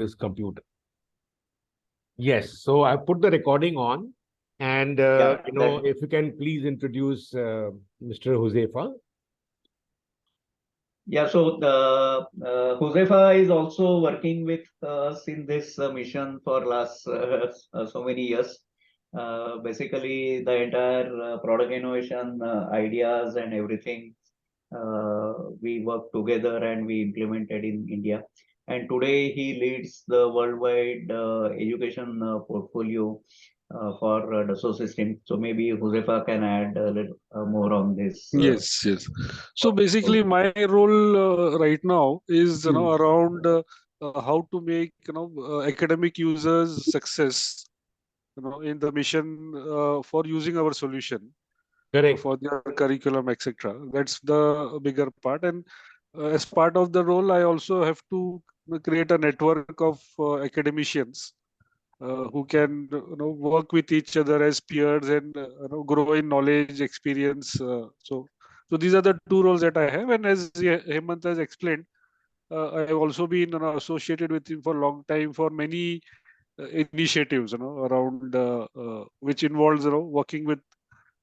this computer. Yes, so I put the recording on, and if you can please introduce Mr. Josefa. Yeah, so the Josefa is also working with us in this mission for last so many years. Basically, the entire product innovation ideas and everything we work together and we implemented in India. And today he leads the worldwide education portfolio for Dassault system. So maybe Josefa can add a little more on this. Yes, yes. So basically, my role right now is around how to make academic users success in the mission for using our solution Correct. for their curriculum, etc. That's the bigger part. And as part of the role, I also have to create a network of academicians who can work with each other as peers and grow in knowledge, experience. So these are the two roles that I have. And as Hemant has explained, I have also been associated with him for a long time for many initiatives, around which involves working with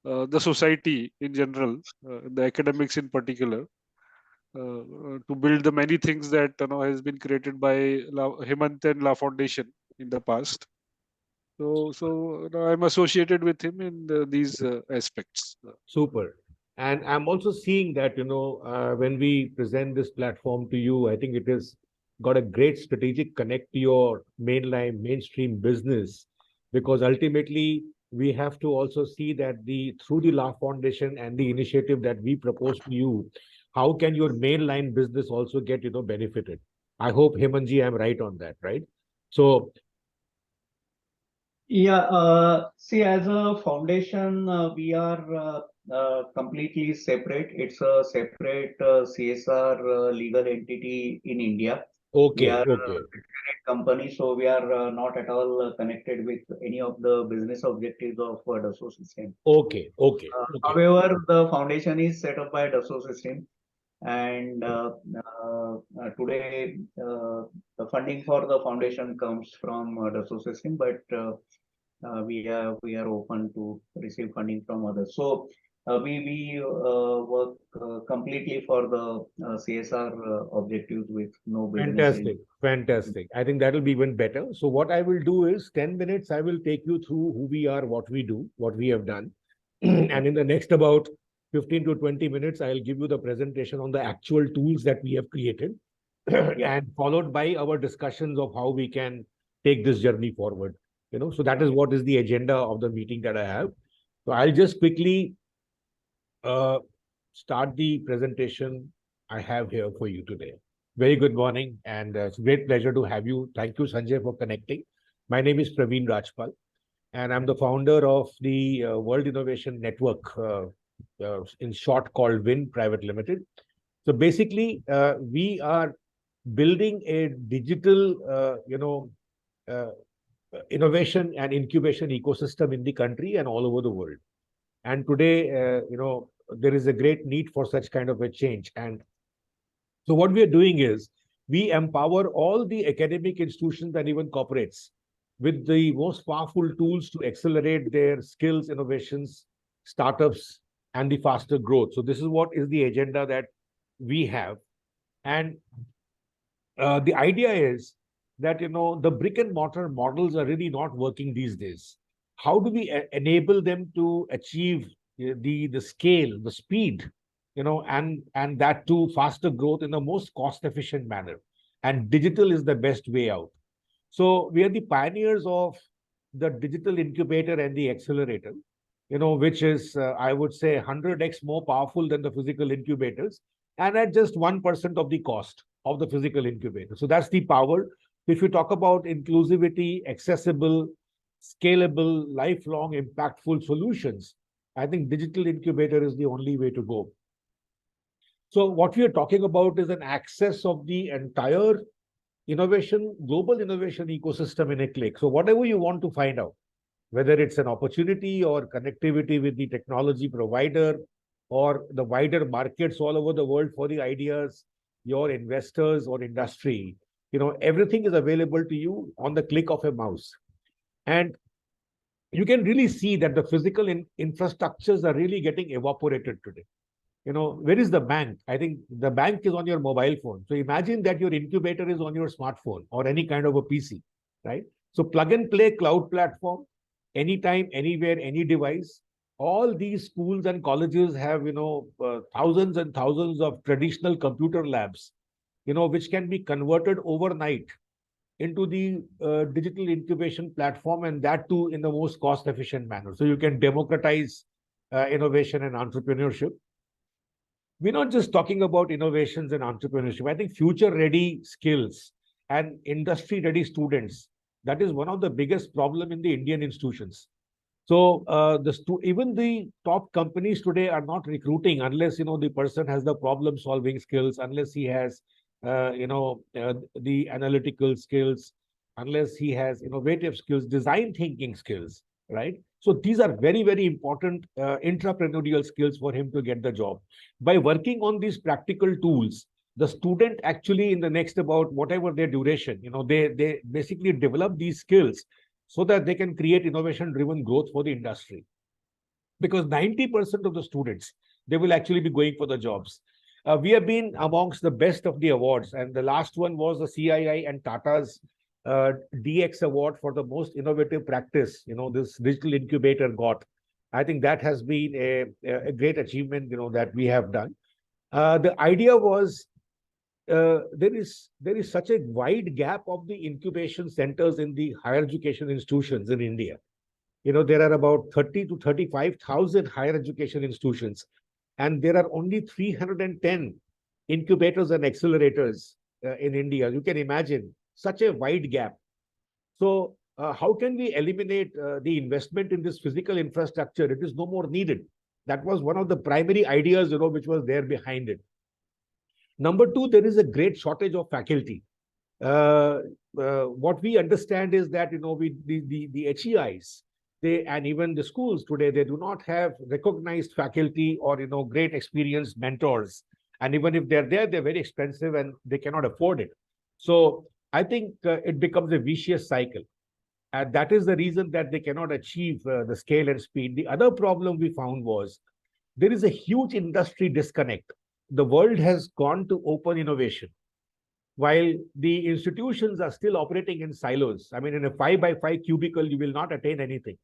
the society in general, the academics in particular, to build the many things that has been created by Hemant and La Foundation in the past. So I'm associated with him in these aspects. Super. And I'm also seeing that, when we present this platform to you, I think it has got a great strategic connect to your mainstream business, because ultimately we have to also see that through the La Foundation and the initiative that we propose to you, how can your mainline business also get, benefited? I hope, Hemanji, I'm right on that, right? So yeah, see, as a foundation, we are completely separate. It's a separate CSR legal entity in India. We are okay. a company, so we are not at all connected with any of the business objectives of Dassault System. Okay. However, the foundation is set up by Dassault System, and today the funding for the foundation comes from Dassault System, but we are open to receive funding from others. So we work completely for the CSR objectives with no business. Fantastic. I think that'll be even better. So what I will do is 10 minutes, I will take you through who we are, what we do, what we have done. And in the next about 15 to 20 minutes, I'll give you the presentation on the actual tools that we have created, and followed by our discussions of how we can take this journey forward. So that is what is the agenda of the meeting that I have. So I'll just quickly start the presentation I have here for you today. Very good morning, and it's a great pleasure to have you. Thank you, Sanjay, for connecting. My name is Praveen Rajpal, and I'm the founder of the World Innovation Network, in short called WIN Private Limited. So basically, we are building a digital, innovation and incubation ecosystem in the country and all over the world. And today, there is a great need for such kind of a change. And so what we are doing is we empower all the academic institutions and even corporates with the most powerful tools to accelerate their skills, innovations, startups, and the faster growth. So this is what is the agenda that we have. And the idea is that, the brick and mortar models are really not working these days. How do we enable them to achieve the scale, the speed, and that too faster growth in the most cost efficient manner? And digital is the best way out. So we are the pioneers of the digital incubator and the accelerator, which is, I would say, 100x more powerful than the physical incubators, and at just 1% of the cost of the physical incubator. So that's the power. If you talk about inclusivity, accessible, scalable, lifelong, impactful solutions, I think digital incubator is the only way to go. So what we are talking about is an access of the entire global innovation ecosystem in a click. So whatever you want to find out, whether it's an opportunity or connectivity with the technology provider or the wider markets all over the world for the ideas, your investors or industry, Everything is available to you on the click of a mouse. And you can really see that the physical infrastructures are really getting evaporated today. Where is the bank? I think the bank is on your mobile phone. So imagine that your incubator is on your smartphone or any kind of a PC, right? So plug and play cloud platform, anytime, anywhere, any device. All these schools and colleges have, thousands and thousands of traditional computer labs, which can be converted overnight into the digital incubation platform, and that too in the most cost efficient manner. So you can democratize innovation and entrepreneurship. We're not just talking about innovations and entrepreneurship. I think future ready skills and industry ready students, that is one of the biggest problem in the Indian institutions. So even the top companies today are not recruiting unless the person has the problem solving skills, unless he has the analytical skills, unless he has innovative skills, design thinking skills, right? So these are very, very important entrepreneurial skills for him to get the job. By working on these practical tools, the student actually in the next about whatever their duration, they basically develop these skills so that they can create innovation-driven growth for the industry. Because 90% of the students, they will actually be going for the jobs. We have been amongst the best of the awards, and the last one was the CII and Tata's DX award for the most innovative practice. This digital incubator got. I think that has been a great achievement, that we have done. The idea was there is such a wide gap of the incubation centers in the higher education institutions in India. There are about 30 to 35,000 higher education institutions, and there are only 310 incubators and accelerators in India. You can imagine such a wide gap. So how can we eliminate the investment in this physical infrastructure? It is no more needed. That was one of the primary ideas, which was there behind it. Number two, there is a great shortage of faculty. What we understand is that, the HEIs, and even the schools today, they do not have recognized faculty or, great experienced mentors. And even if they're there, they're very expensive and they cannot afford it. So I think it becomes a vicious cycle. And that is the reason that they cannot achieve the scale and speed. The other problem we found was there is a huge industry disconnect. The world has gone to open innovation, while the institutions are still operating in silos. I mean, in a 5x5 cubicle, you will not attain anything.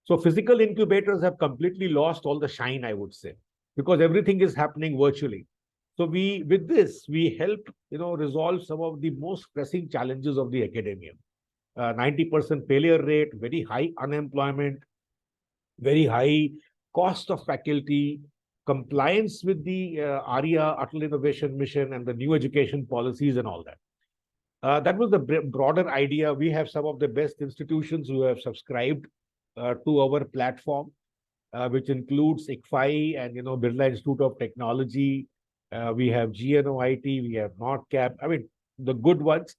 So physical incubators have completely lost all the shine, I would say, because everything is happening virtually. So with this, we help, resolve some of the most pressing challenges of the academia. 90% failure rate, very high unemployment, very high cost of faculty, compliance with the ARIA, Atal Innovation Mission, and the new education policies and all that. That was the broader idea. We have some of the best institutions who have subscribed to our platform, which includes ICFI and, Birla Institute of Technology. We have GNOIT, we have NotCap, I mean, the good ones.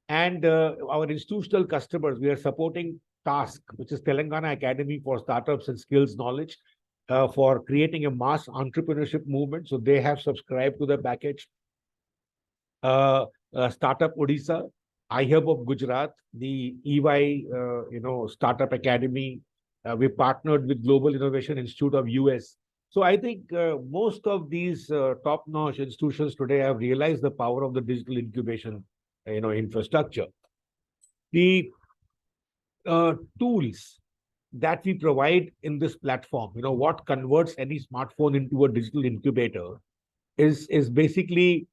And our institutional customers, we are supporting TASK, which is Telangana Academy for Startups and Skills Knowledge, for creating a mass entrepreneurship movement. So they have subscribed to the package. Startup Odisha, iHub of Gujarat, the EY, Startup Academy. We partnered with Global Innovation Institute of US. So I think most of these top-notch institutions today have realized the power of the digital incubation, infrastructure. The tools that we provide in this platform, what converts any smartphone into a digital incubator is basically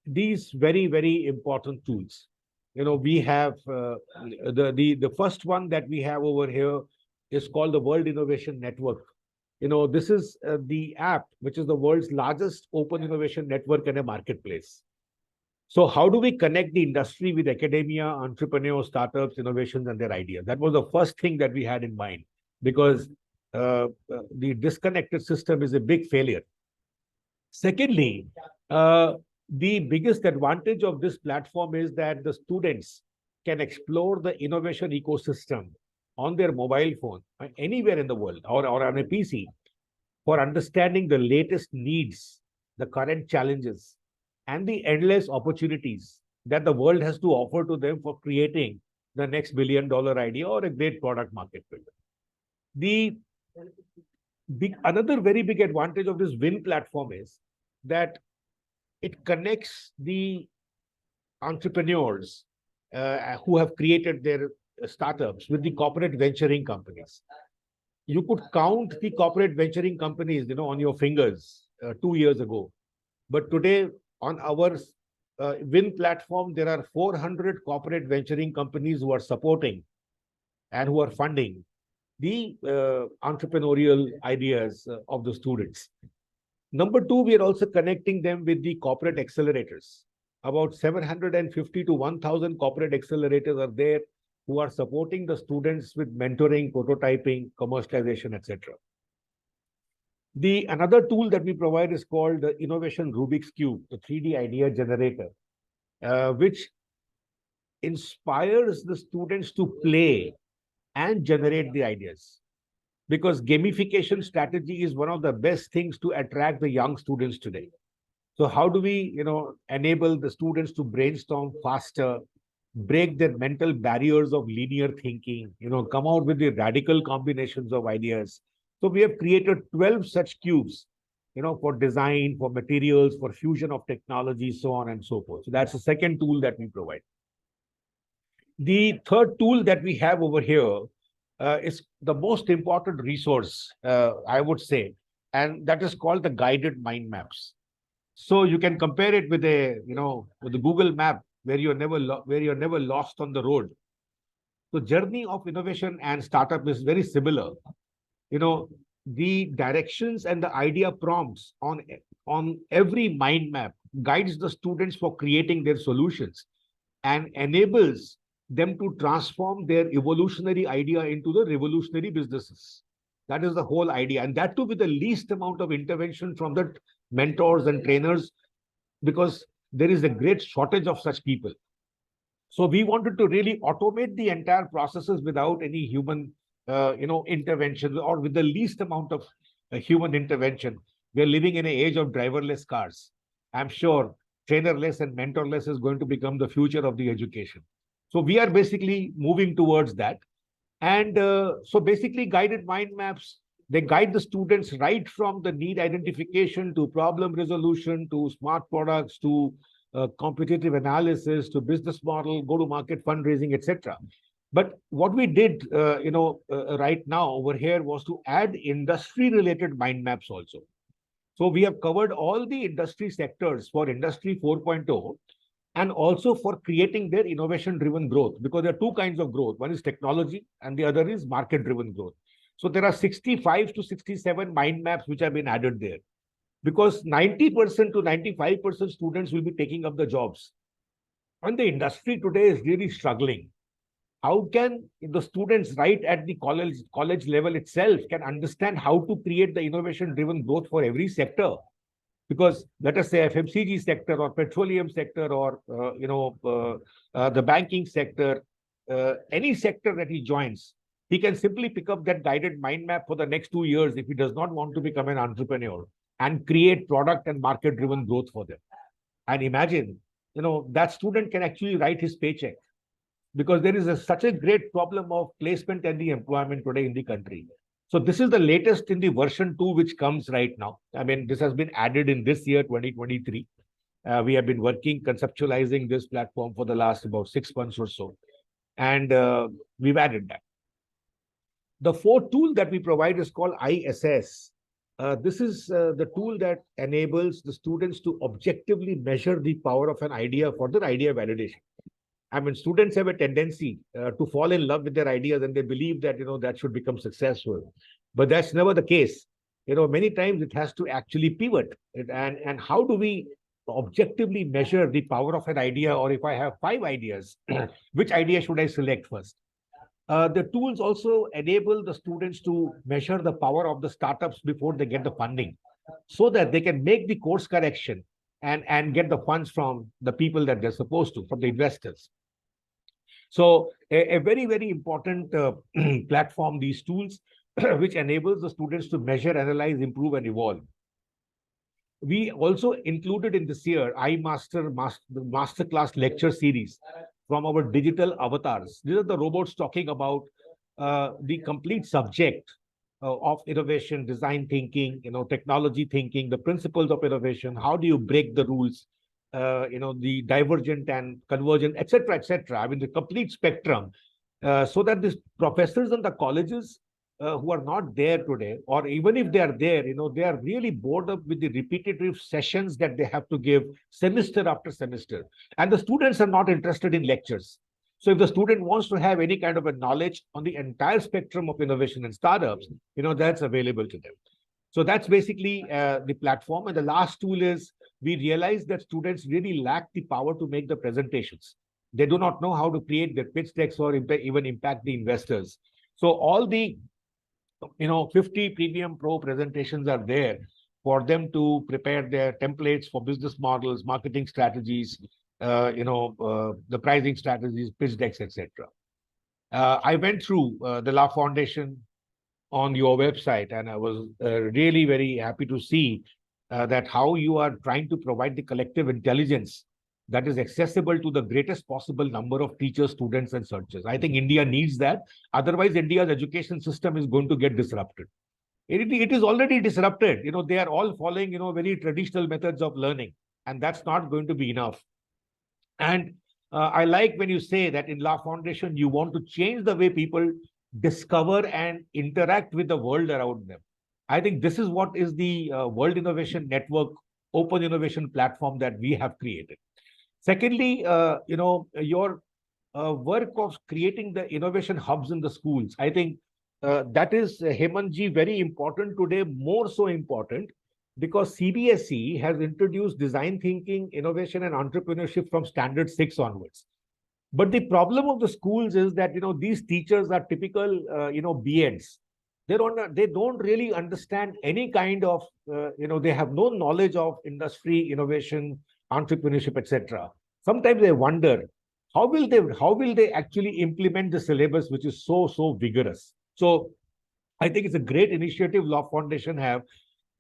these very, very important tools. We have the first one that we have over here is called the World Innovation Network. This is the app, which is the world's largest open innovation network and a marketplace. So how do we connect the industry with academia, entrepreneurs, startups, innovations, and their ideas? That was the first thing that we had in mind, because the disconnected system is a big failure. Secondly, the biggest advantage of this platform is that the students can explore the innovation ecosystem on their mobile phone, anywhere in the world, or on a PC, for understanding the latest needs, the current challenges, and the endless opportunities that the world has to offer to them for creating the next billion-dollar idea or a great product market fit. The another very big advantage of this Win platform is that it connects the entrepreneurs who have created their startups with the corporate venturing companies. You could count the corporate venturing companies, on your fingers 2 years ago. But today on our Win platform, there are 400 corporate venturing companies who are supporting and who are funding the entrepreneurial ideas of the students. Number two, we are also connecting them with the corporate accelerators. About 750 to 1,000 corporate accelerators are there who are supporting the students with mentoring, prototyping, commercialization, etc. Another tool that we provide is called the Innovation Rubik's Cube, the 3D idea generator, which inspires the students to play and generate the ideas. Because gamification strategy is one of the best things to attract the young students today. So how do we, enable the students to brainstorm faster, break their mental barriers of linear thinking, come out with the radical combinations of ideas. So we have created 12 such cubes, for design, for materials, for fusion of technology, so on and so forth. So that's the second tool that we provide. The third tool that we have over here is the most important resource, I would say, and that is called the guided mind maps. So you can compare it with with the Google map where you're never lost on the road. The journey of innovation and startup is very similar. The directions and the idea prompts on every mind map guides the students for creating their solutions and enables them to transform their evolutionary idea into the revolutionary businesses. That is the whole idea. And that too with the least amount of intervention from the mentors and trainers, because there is a great shortage of such people. So we wanted to really automate the entire processes without any human, intervention, or with the least amount of human intervention. We are living in an age of driverless cars. I'm sure trainerless and mentorless is going to become the future of the education. So we are basically moving towards that. And so basically guided mind maps, they guide the students right from the need identification to problem resolution, to smart products, to competitive analysis, to business model, go-to-market fundraising, etc. But what we did, right now over here was to add industry-related mind maps also. So we have covered all the industry sectors for Industry 4.0 and also for creating their innovation-driven growth, because there are two kinds of growth. One is technology and the other is market-driven growth. So there are 65 to 67 mind maps which have been added there, because 90% to 95% students will be taking up the jobs. And the industry today is really struggling. How can the students right at the college level itself can understand how to create the innovation-driven growth for every sector? Because let us say FMCG sector or petroleum sector or the banking sector, any sector that he joins, he can simply pick up that guided mind map for the next 2 years if he does not want to become an entrepreneur, and create product and market driven growth for them. And imagine, that student can actually write his paycheck, because there is such a great problem of placement and the employment today in the country. So this is the latest in the version 2, which comes right now. I mean, this has been added in this year, 2023. We have been working, conceptualizing this platform for the last about 6 months or so. And we've added that. The fourth tool that we provide is called ISS. This is the tool that enables the students to objectively measure the power of an idea for their idea validation. I mean, students have a tendency to fall in love with their ideas, and they believe that, that should become successful. But that's never the case. Many times it has to actually pivot. And how do we objectively measure the power of an idea? Or if I have 5 ideas, which idea should I select first? The tools also enable the students to measure the power of the startups before they get the funding, so that they can make the course correction and get the funds from the people that they're supposed to, from the investors. So a very, very important platform, these tools, which enables the students to measure, analyze, improve, and evolve. we also included in this year the masterclass lecture series from our digital avatars. These are the robots talking about the complete subject of innovation, design thinking, technology thinking, the principles of innovation. How do you break the rules? The divergent and convergent, etc., etc. I mean, the complete spectrum, so that these professors in the colleges who are not there today, or even if they are there, they are really bored up with the repetitive sessions that they have to give semester after semester. And the students are not interested in lectures. So if the student wants to have any kind of a knowledge on the entire spectrum of innovation and startups, that's available to them. So that's basically the platform. And the last tool is, we realize that students really lack the power to make the presentations. They do not know how to create their pitch decks or even impact the investors. So all the 50 Premium Pro presentations are there for them to prepare their templates for business models, marketing strategies, the pricing strategies, pitch decks, etc. I went through the La Foundation on your website, and I was really very happy to see that how you are trying to provide the collective intelligence that is accessible to the greatest possible number of teachers, students, and searchers. I think India needs that. Otherwise, India's education system is going to get disrupted. It is already disrupted. They are all following, very traditional methods of learning, and that's not going to be enough. And I like when you say that in La Foundation, you want to change the way people discover and interact with the world around them. I think this is what is the World Innovation Network open innovation platform that we have created. Secondly, your work of creating the innovation hubs in the schools. I think that is, Hemanji, very important today, more so important, because CBSE has introduced design thinking, innovation, and entrepreneurship from standard 6 onwards. But the problem of the schools is that these teachers are typical BEds. They don't really understand any kind of they have no knowledge of industry, innovation, entrepreneurship, etc. Sometimes I wonder how will they actually implement the syllabus, which is so vigorous. So I think it's a great initiative La Foundation have.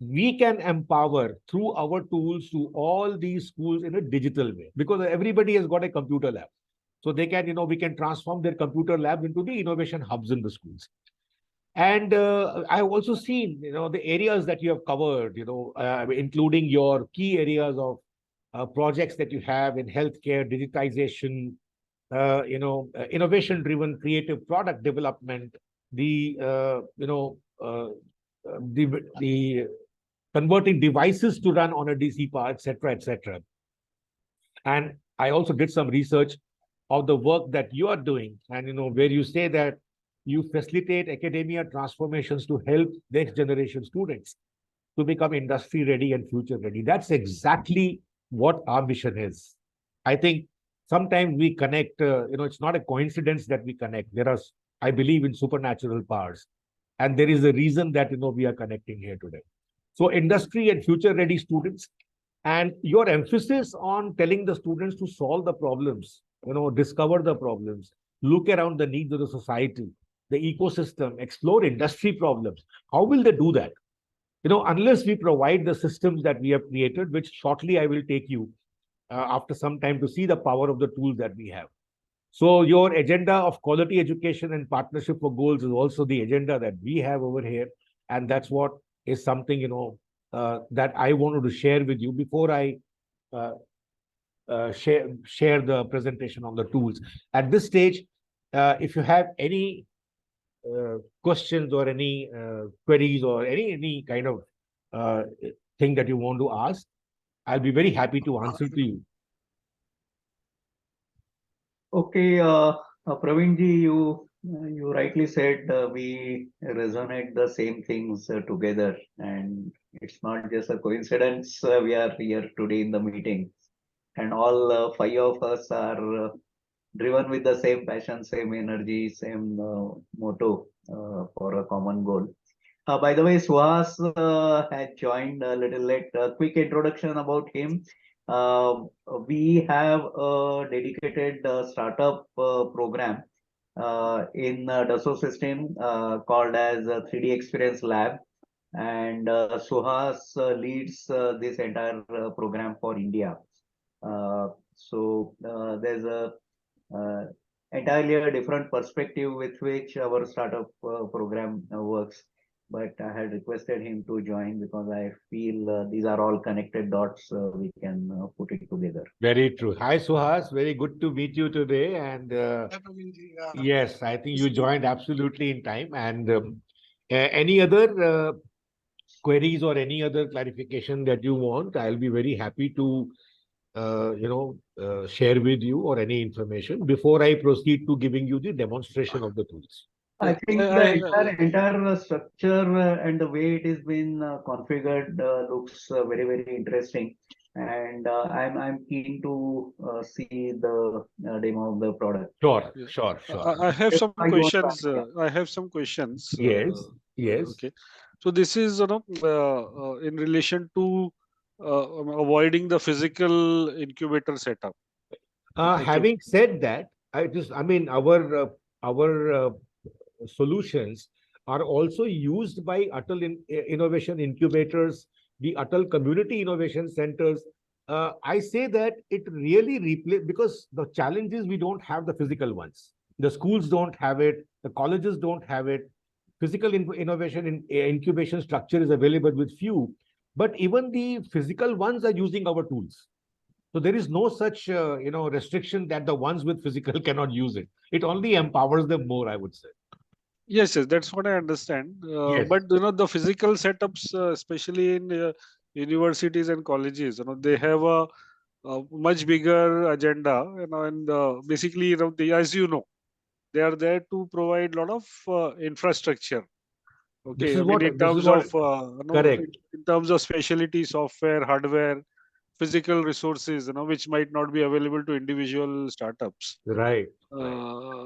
We can empower through our tools to all these schools in a digital way, because everybody has got a computer lab. So they can, we can transform their computer lab into the innovation hubs in the schools. And I've also seen, the areas that you have covered, including your key areas of projects that you have in healthcare, digitization, innovation-driven creative product development, the converting devices to run on a DC power, etc., etc. And I also did some research of the work that you are doing, and where you say that you facilitate academia transformations to help next generation students to become industry ready and future ready. That's exactly what our mission is. I think sometimes we connect, it's not a coincidence that we connect. I believe in supernatural powers, and there is a reason that we are connecting here today. So industry and future ready students, and your emphasis on telling the students to solve the problems, discover the problems, look around the needs of the society, the ecosystem, explore industry problems. How will they do that? Unless we provide the systems that we have created, which shortly I will take you after some time to see the power of the tools that we have. So your agenda of quality education and partnership for goals is also the agenda that we have over here. And that's what is something, that I wanted to share with you before I share the presentation on the tools. At this stage, if you have any questions or any queries or any kind of thing that you want to ask, I'll be very happy to answer to you. Okay, Praveen ji, you rightly said we resonate the same things together, and it's not just a coincidence we are here today in the meeting, and all 5 of us are driven with the same passion, same energy, same motto for a common goal. By the way, Suhas had joined a little late. Quick introduction about him. We have a dedicated startup program in Dassault system called as 3D Experience Lab. and Suhas leads this entire program for India. There's a uh, entirely a different perspective with which our startup program works. But I had requested him to join because I feel these are all connected dots. We can put it together. Very true. Hi, Suhas. Very good to meet you today. And yes, I think you joined absolutely in time. And any other queries or any other clarification that you want, I'll be very happy to share with you or any information before I proceed to giving you the demonstration of the tools. I think the entire structure and the way it is been configured looks very, very interesting. And I'm keen to see the demo of the product. Sure, Yeah. sure. I have some I don't questions. want- I have some questions. Yes, yes. Okay. So this is, in relation to avoiding the physical incubator setup. Okay. Having said that, our solutions are also used by Innovation Incubators, the Atal Community Innovation Centers. I say that it really replaces, because the challenge is we don't have the physical ones. The schools don't have it, the colleges don't have it. Physical innovation incubation structure is available with few, but even the physical ones are using our tools. So there is no such restriction that the ones with physical cannot use it. It only empowers them more, I would say. Yes, yes, that's what I understand. Yes. But the physical setups, especially in universities and colleges, they have a much bigger agenda, and basically, as they are there to provide a lot of infrastructure. This Okay, is I mean, what in this is terms what of correct. in terms of specialty software, hardware, physical resources, which might not be available to individual startups. Right.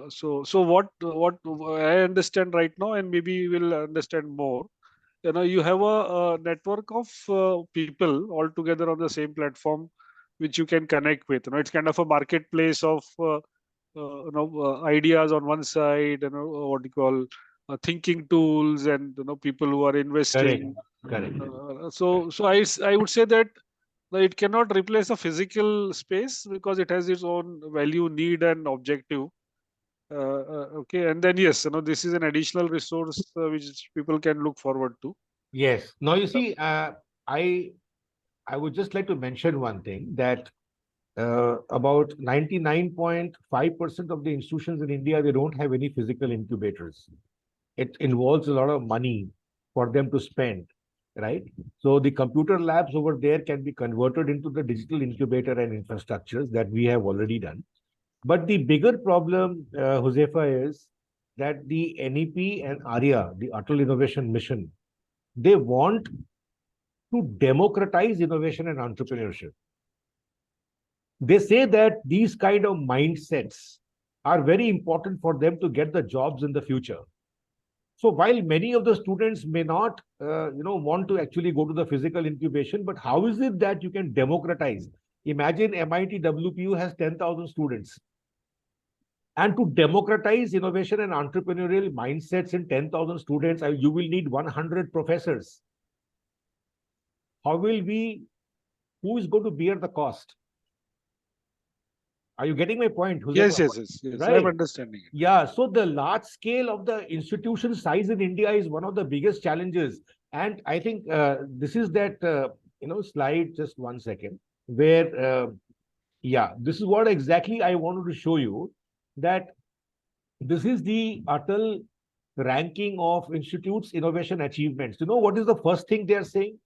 So what I understand right now, and maybe we'll understand more. You have a network of people all together on the same platform, which you can connect with. It's kind of a marketplace of ideas on one side, what you call thinking tools, and people who are Correct. investing. Correct. I would say that it cannot replace a physical space because it has its own value, need, and objective. Okay, and then yes, this is an additional resource which people can look forward to. Yes. Now you see, I would just like to mention one thing, that about 99.5% of the institutions in India, they don't have any physical incubators. It involves a lot of money for them to spend, right? So the computer labs over there can be converted into the digital incubator and infrastructures that we have already done. But the bigger problem, Josefa, is that the NEP and ARIA, the Atal Innovation Mission, they want to democratize innovation and entrepreneurship. They say that these kind of mindsets are very important for them to get the jobs in the future. So while many of the students may not, want to actually go to the physical incubation, but how is it that you can democratize? Imagine MIT WPU has 10,000 students. And to democratize innovation and entrepreneurial mindsets in 10,000 students, you will need 100 professors. Who is going to bear the cost? Are you getting my point? Yes, Right. I'm understanding it. Yeah, so the large scale of the institution size in India is one of the biggest challenges. And I think this is that, slide, just 1 second, where, this is what exactly I wanted to show you, that this is the Atal ranking of institutes' innovation achievements. You know what is the first thing they're saying?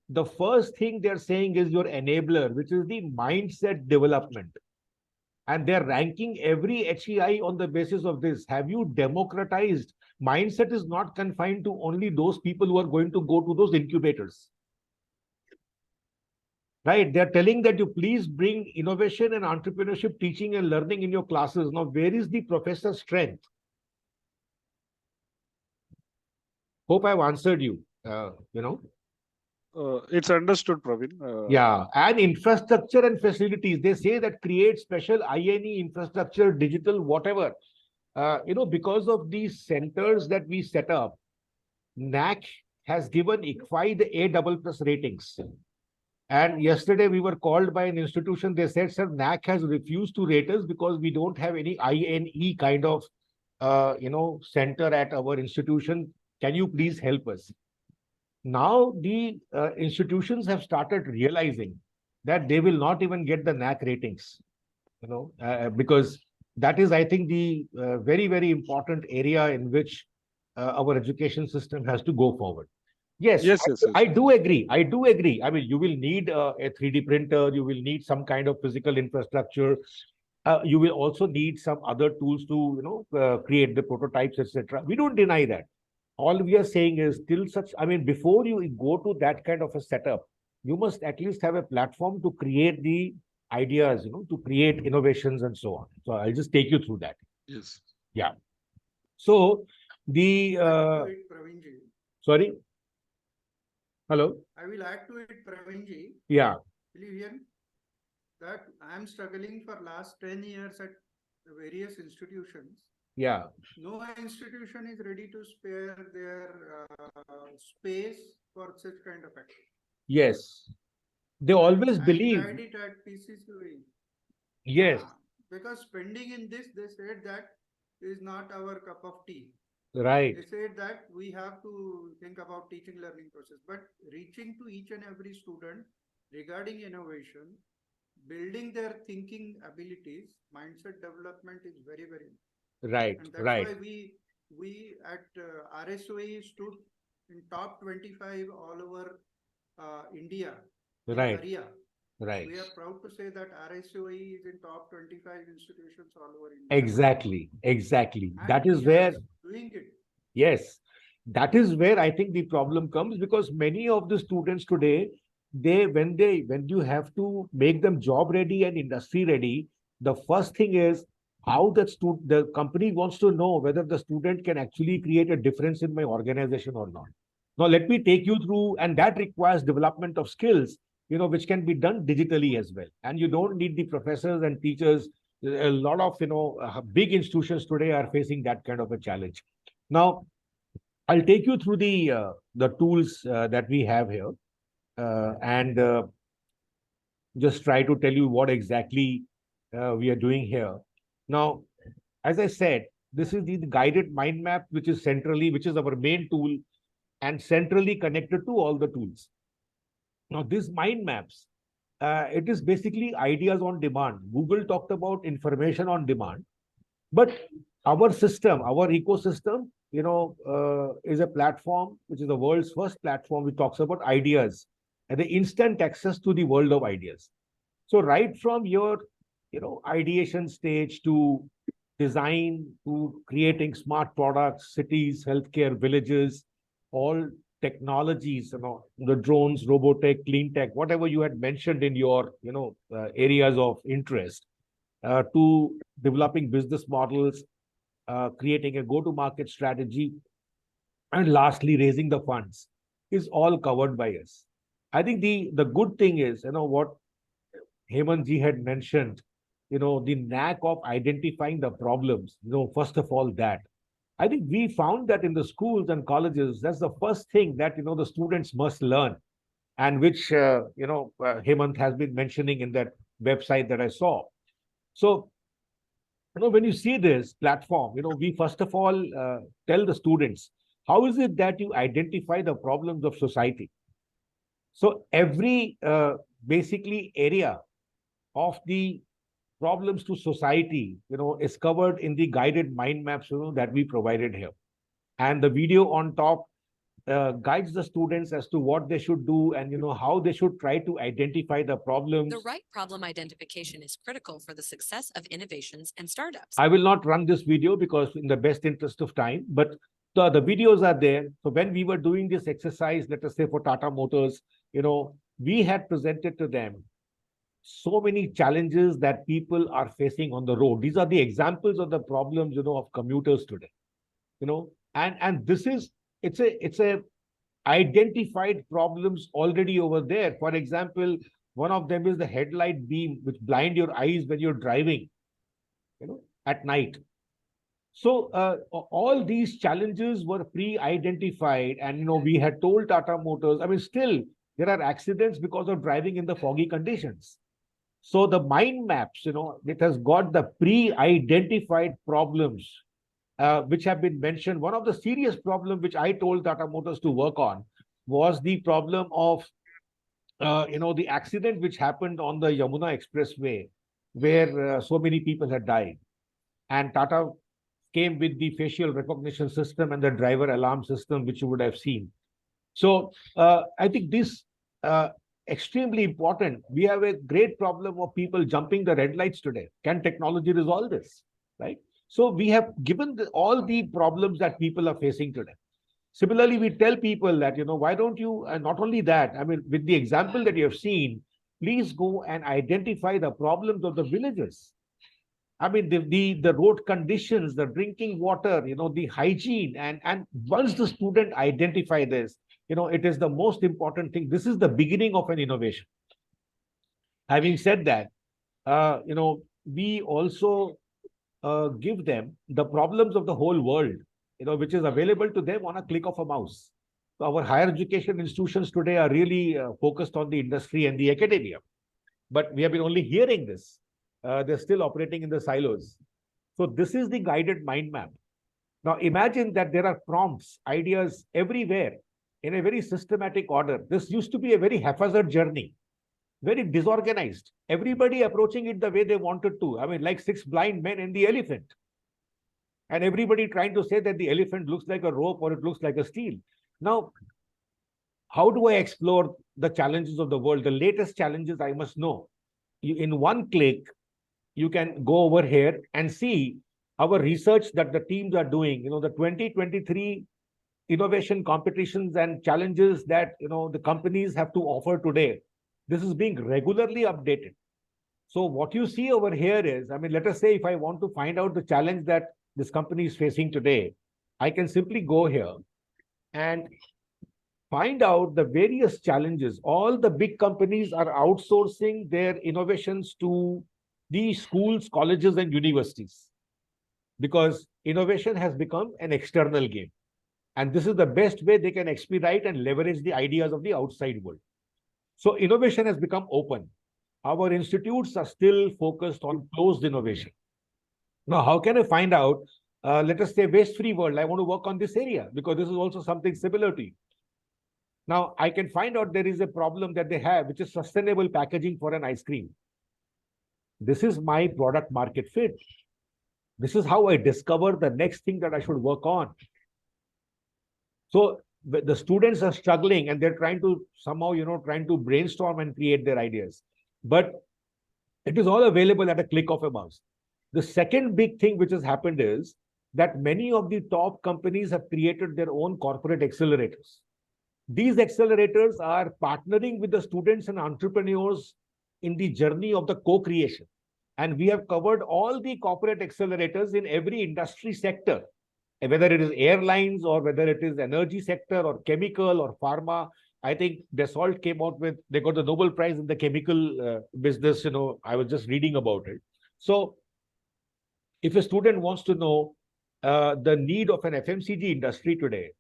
The first thing they're saying is your enabler, which is the mindset development. And they're ranking every HEI on the basis of this. Have you democratized? Mindset is not confined to only those people who are going to go to those incubators. Right? They're telling that you please bring innovation and entrepreneurship teaching and learning in your classes. Now, where is the professor's strength? Hope I've answered you. It's understood, Praveen. Yeah, and infrastructure and facilities. They say that create special INE infrastructure, digital, whatever. Because of these centers that we set up, NAC has given ICFI the A++ ratings. And yesterday we were called by an institution. They said, sir, NAC has refused to rate us because we don't have any INE kind of, center at our institution. Can you please help us? Now the institutions have started realizing that they will not even get the NAC ratings, because that is, I think, the very, very important area in which our education system has to go forward. Yes, Yes, yes, yes. I do agree. I do agree. I mean, you will need a 3D printer. You will need some kind of physical infrastructure. You will also need some other tools to, create the prototypes, etc. We don't deny that. All we are saying is till such, I mean, before you go to that kind of a setup, you must at least have a platform to create the ideas, to create innovations and so on. So I'll just take you through that. Yes. Yeah. So the, It, Praveerji. sorry. Hello. I will add to it, Praveerji. Yeah. Will you hear me? That I am struggling for last 10 years at the various institutions. Yeah. No institution is ready to spare their space for such kind of action. Yes. They always I believe. tried it at PCCOE. Yes. Because spending in this, they said that is not our cup of tea. Right. They said that we have to think about teaching learning process, but reaching to each and every student regarding innovation, building their thinking abilities, mindset development is very, very important. Right. And that's Right. why we at RSOE stood in top 25 all over India in Right. area. Right. We are proud to say that RSOE is in top 25 institutions all over India. Exactly. Exactly. And That is we are where, doing it. yes, that is where I think the problem comes, because many of the students today, when you have to make them job ready and industry ready, the first thing is how the company wants to know whether the student can actually create a difference in my organization or not. Now, let me take you through, and that requires development of skills, which can be done digitally as well. And you don't need the professors and teachers. A lot of, big institutions today are facing that kind of a challenge. Now, I'll take you through the tools that we have here, and just try to tell you what exactly we are doing here. Now, as I said, this is the guided mind map, which is our main tool and centrally connected to all the tools. Now, these mind maps, it is basically ideas on demand. Google talked about information on demand, but our system, our ecosystem, is a platform which is the world's first platform which talks about ideas and the instant access to the world of ideas. So right from your, ideation stage to design to creating smart products, cities, healthcare, villages, all technologies, the drones, robotech, clean tech, whatever you had mentioned in your, areas of interest, to developing business models, creating a go-to-market strategy, and lastly, raising the funds is all covered by us. I think the good thing is, what Hemant ji had mentioned, the knack of identifying the problems, first of all, that. I think we found that in the schools and colleges, that's the first thing that, the students must learn, and which, Hemant has been mentioning in that website that I saw. So, when you see this platform, we first of all tell the students, how is it that you identify the problems of society? So every basically area of the problems to society, is covered in the guided mind maps, that we provided here. And the video on top guides the students as to what they should do and, how they should try to identify the problems. The right problem identification is critical for the success of innovations and startups. I will not run this video because in the best interest of time, but the videos are there. So when we were doing this exercise, let us say for Tata Motors, we had presented to them so many challenges that people are facing on the road. These are the examples of the problems, of commuters today, and this is, it's a identified problems already over there. For example, one of them is the headlight beam, which blind your eyes when you're driving, at night. So all these challenges were pre-identified, and we had told Tata Motors. I mean, still there are accidents because of driving in the foggy conditions. So the mind maps, it has got the pre-identified problems which have been mentioned. One of the serious problems which I told Tata Motors to work on was the problem of the accident which happened on the Yamuna Expressway, where so many people had died, and Tata came with the facial recognition system and the driver alarm system, which you would have seen. So I think this extremely important. We have a great problem of people jumping the red lights today. Can technology resolve this? Right. So we have given all the problems that people are facing today. Similarly, we tell people that, why don't you, and not only that, I mean, with the example that you have seen, please go and identify the problems of the villages. I mean, the road conditions, the drinking water, the hygiene, and once the student identify this, it is the most important thing. This is the beginning of an innovation. Having said that, we also give them the problems of the whole world, which is available to them on a click of a mouse. So our higher education institutions today are really focused on the industry and the academia, but we have been only hearing this. They're still operating in the silos. So this is the guided mind map. Now imagine that there are prompts, ideas everywhere in a very systematic order. This used to be a very haphazard journey, very disorganized. Everybody approaching it the way they wanted to. I mean, like six blind men and the elephant. And everybody trying to say that the elephant looks like a rope or it looks like a steel. Now, how do I explore the challenges of the world? The latest challenges I must know. In one click, you can go over here and see our research that the teams are doing. The 2023 innovation competitions and challenges that the companies have to offer today. This is being regularly updated. So what you see over here is, I mean, let us say if I want to find out the challenge that this company is facing today, I can simply go here and find out the various challenges. All the big companies are outsourcing their innovations to the schools, colleges, and universities, because innovation has become an external game. And this is the best way they can expedite and leverage the ideas of the outside world. So innovation has become open. Our institutes are still focused on closed innovation. Now, how can I find out, let us say, waste-free world? I want to work on this area because this is also something similar to you. Now, I can find out there is a problem that they have, which is sustainable packaging for an ice cream. This is my product market fit. This is how I discover the next thing that I should work on. So the students are struggling and they're trying to somehow, trying to brainstorm and create their ideas. But it is all available at a click of a mouse. The second big thing which has happened is that many of the top companies have created their own corporate accelerators. These accelerators are partnering with the students and entrepreneurs in the journey of the co-creation. And we have covered all the corporate accelerators in every industry sector, whether it is airlines or whether it is energy sector or chemical or pharma. I think Dassault came out with, they got the Nobel Prize in the chemical business. I was just reading about it. So if a student wants to know the need of an FMCG industry today,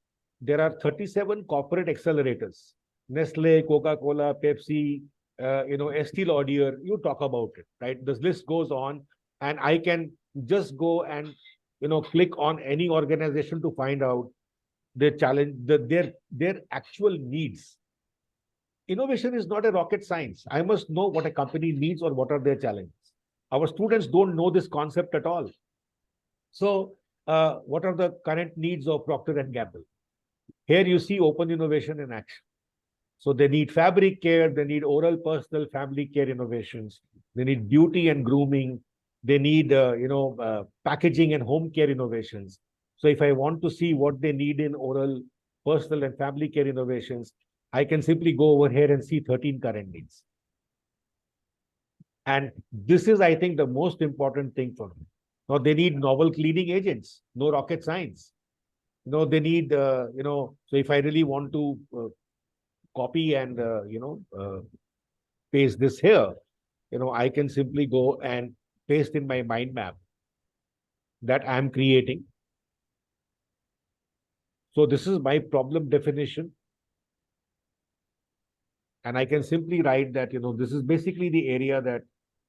there are 37 corporate accelerators. Nestle, Coca-Cola, Pepsi, Estee Lauder, you talk about it, right? This list goes on, and I can just go and click on any organization to find out their challenge, their actual needs. Innovation is not a rocket science. I must know what a company needs or what are their challenges. Our students don't know this concept at all. So what are the current needs of Procter & Gamble? Here you see open innovation in action. So they need fabric care, they need oral personal family care innovations, they need beauty and grooming, they need packaging and home care innovations. So if I want to see what they need in oral personal and family care innovations, I can simply go over here and see 13 current needs. And this is, I think, the most important thing for them. Now they need novel cleaning agents, no rocket science. They need, so if I really want to copy and, paste this here, I can simply go and paste in my mind map that I'm creating. So this is my problem definition. And I can simply write that, this is basically the area that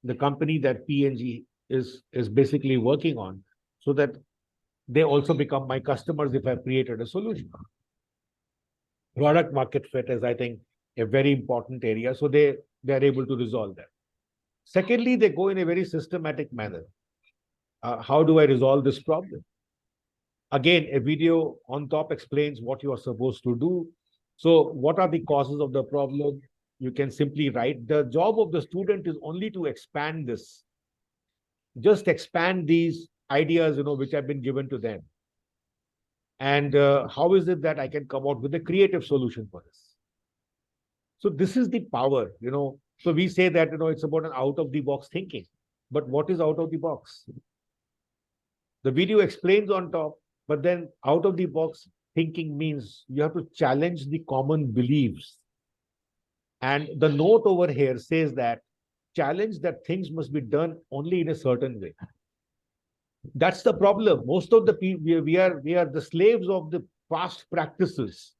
the company that P&G is basically working on, so that they also become my customers if I've created a solution. Product market fit is, I think, a very important area. So they are able to resolve that. Secondly, they go in a very systematic manner. How do I resolve this problem? Again, a video on top explains what you are supposed to do. So what are the causes of the problem? You can simply write. The job of the student is only to expand this. Just expand these ideas, which have been given to them. And how is it that I can come out with a creative solution for this? So this is the power, So we say that, it's about an out-of-the-box thinking. But what is out of the box? The video explains on top, but then out-of-the-box thinking means you have to challenge the common beliefs. And the note over here says that challenge that things must be done only in a certain way. That's the problem. Most of the people, we are the slaves of the past practices.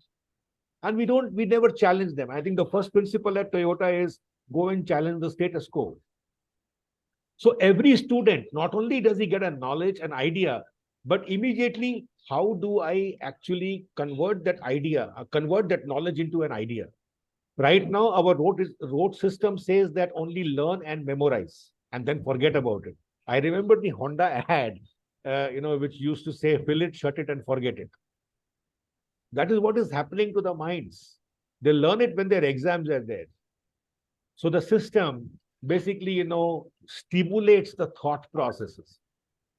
And we never challenge them. I think the first principle at Toyota is go and challenge the status quo. So every student, not only does he get a knowledge, an idea, but immediately, how do I actually convert that idea, convert that knowledge into an idea? Right now, our road system says that only learn and memorize and then forget about it. I remember the Honda ad, which used to say, fill it, shut it, and forget it. That is what is happening to the minds. They learn it when their exams are there. So the system basically, stimulates the thought processes.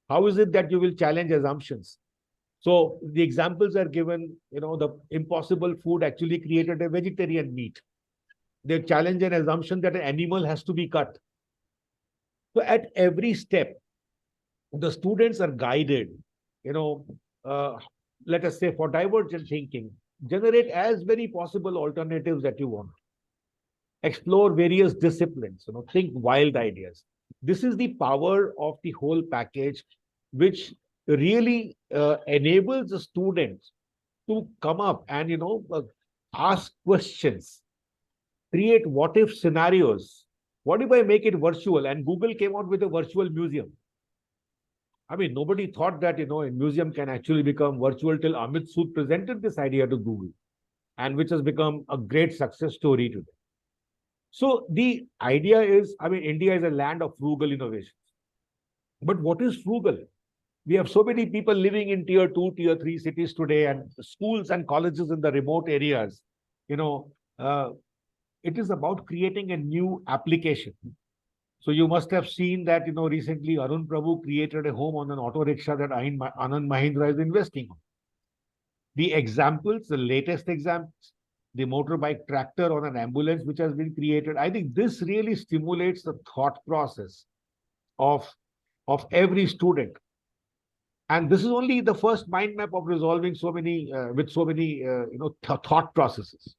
How is it that you will challenge assumptions? So the examples are given, the impossible food actually created a vegetarian meat. They challenge an assumption that an animal has to be cut. So at every step, the students are guided, let us say for divergent thinking, generate as many possible alternatives that you want. Explore various disciplines, think wild ideas. This is the power of the whole package, which really enables the students to come up and, ask questions, create what if scenarios. What if I make it virtual? And Google came out with a virtual museum. I mean, nobody thought that, a museum can actually become virtual till Amit Sood presented this idea to Google, and which has become a great success story today. So the idea is, India is a land of frugal innovations. But what is frugal? We have so many people living in tier 2, tier 3 cities today, and schools and colleges in the remote areas. It is about creating a new application. So you must have seen that, recently Arun Prabhu created a home on an auto rickshaw that Anand Mahindra is investing on. The examples, the latest examples, the motorbike tractor on an ambulance which has been created, I think this really stimulates the thought process of every student. And this is only the first mind map of resolving so many thought processes.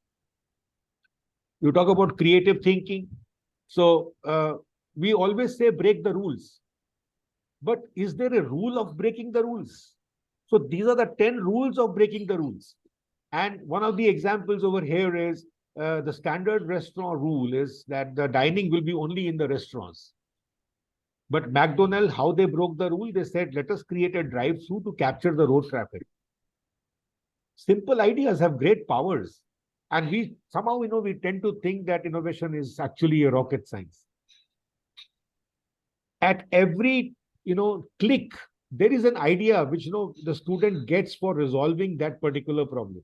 You talk about creative thinking. So we always say break the rules. But is there a rule of breaking the rules? So these are the 10 rules of breaking the rules. And one of the examples over here is the standard restaurant rule is that the dining will be only in the restaurants. But McDonald's, how they broke the rule, they said, let us create a drive-through to capture the road traffic. Simple ideas have great powers. And we somehow, we tend to think that innovation is actually a rocket science. At every, click, there is an idea which, the student gets for resolving that particular problem.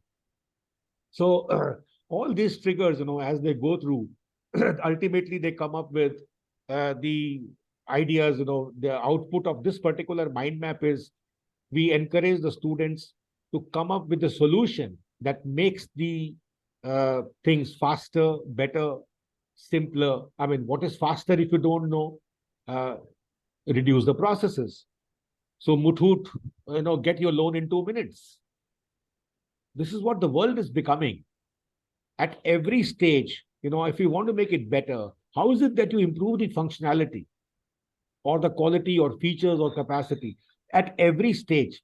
So all these triggers, as they go through, ultimately they come up with the ideas, the output of this particular mind map is we encourage the students to come up with a solution that makes the things faster, better, simpler. What is faster if you don't know? Reduce the processes. So Muthoot, get your loan in 2 minutes. This is what the world is becoming. At every stage, if you want to make it better, how is it that you improve the functionality or the quality or features or capacity? At every stage,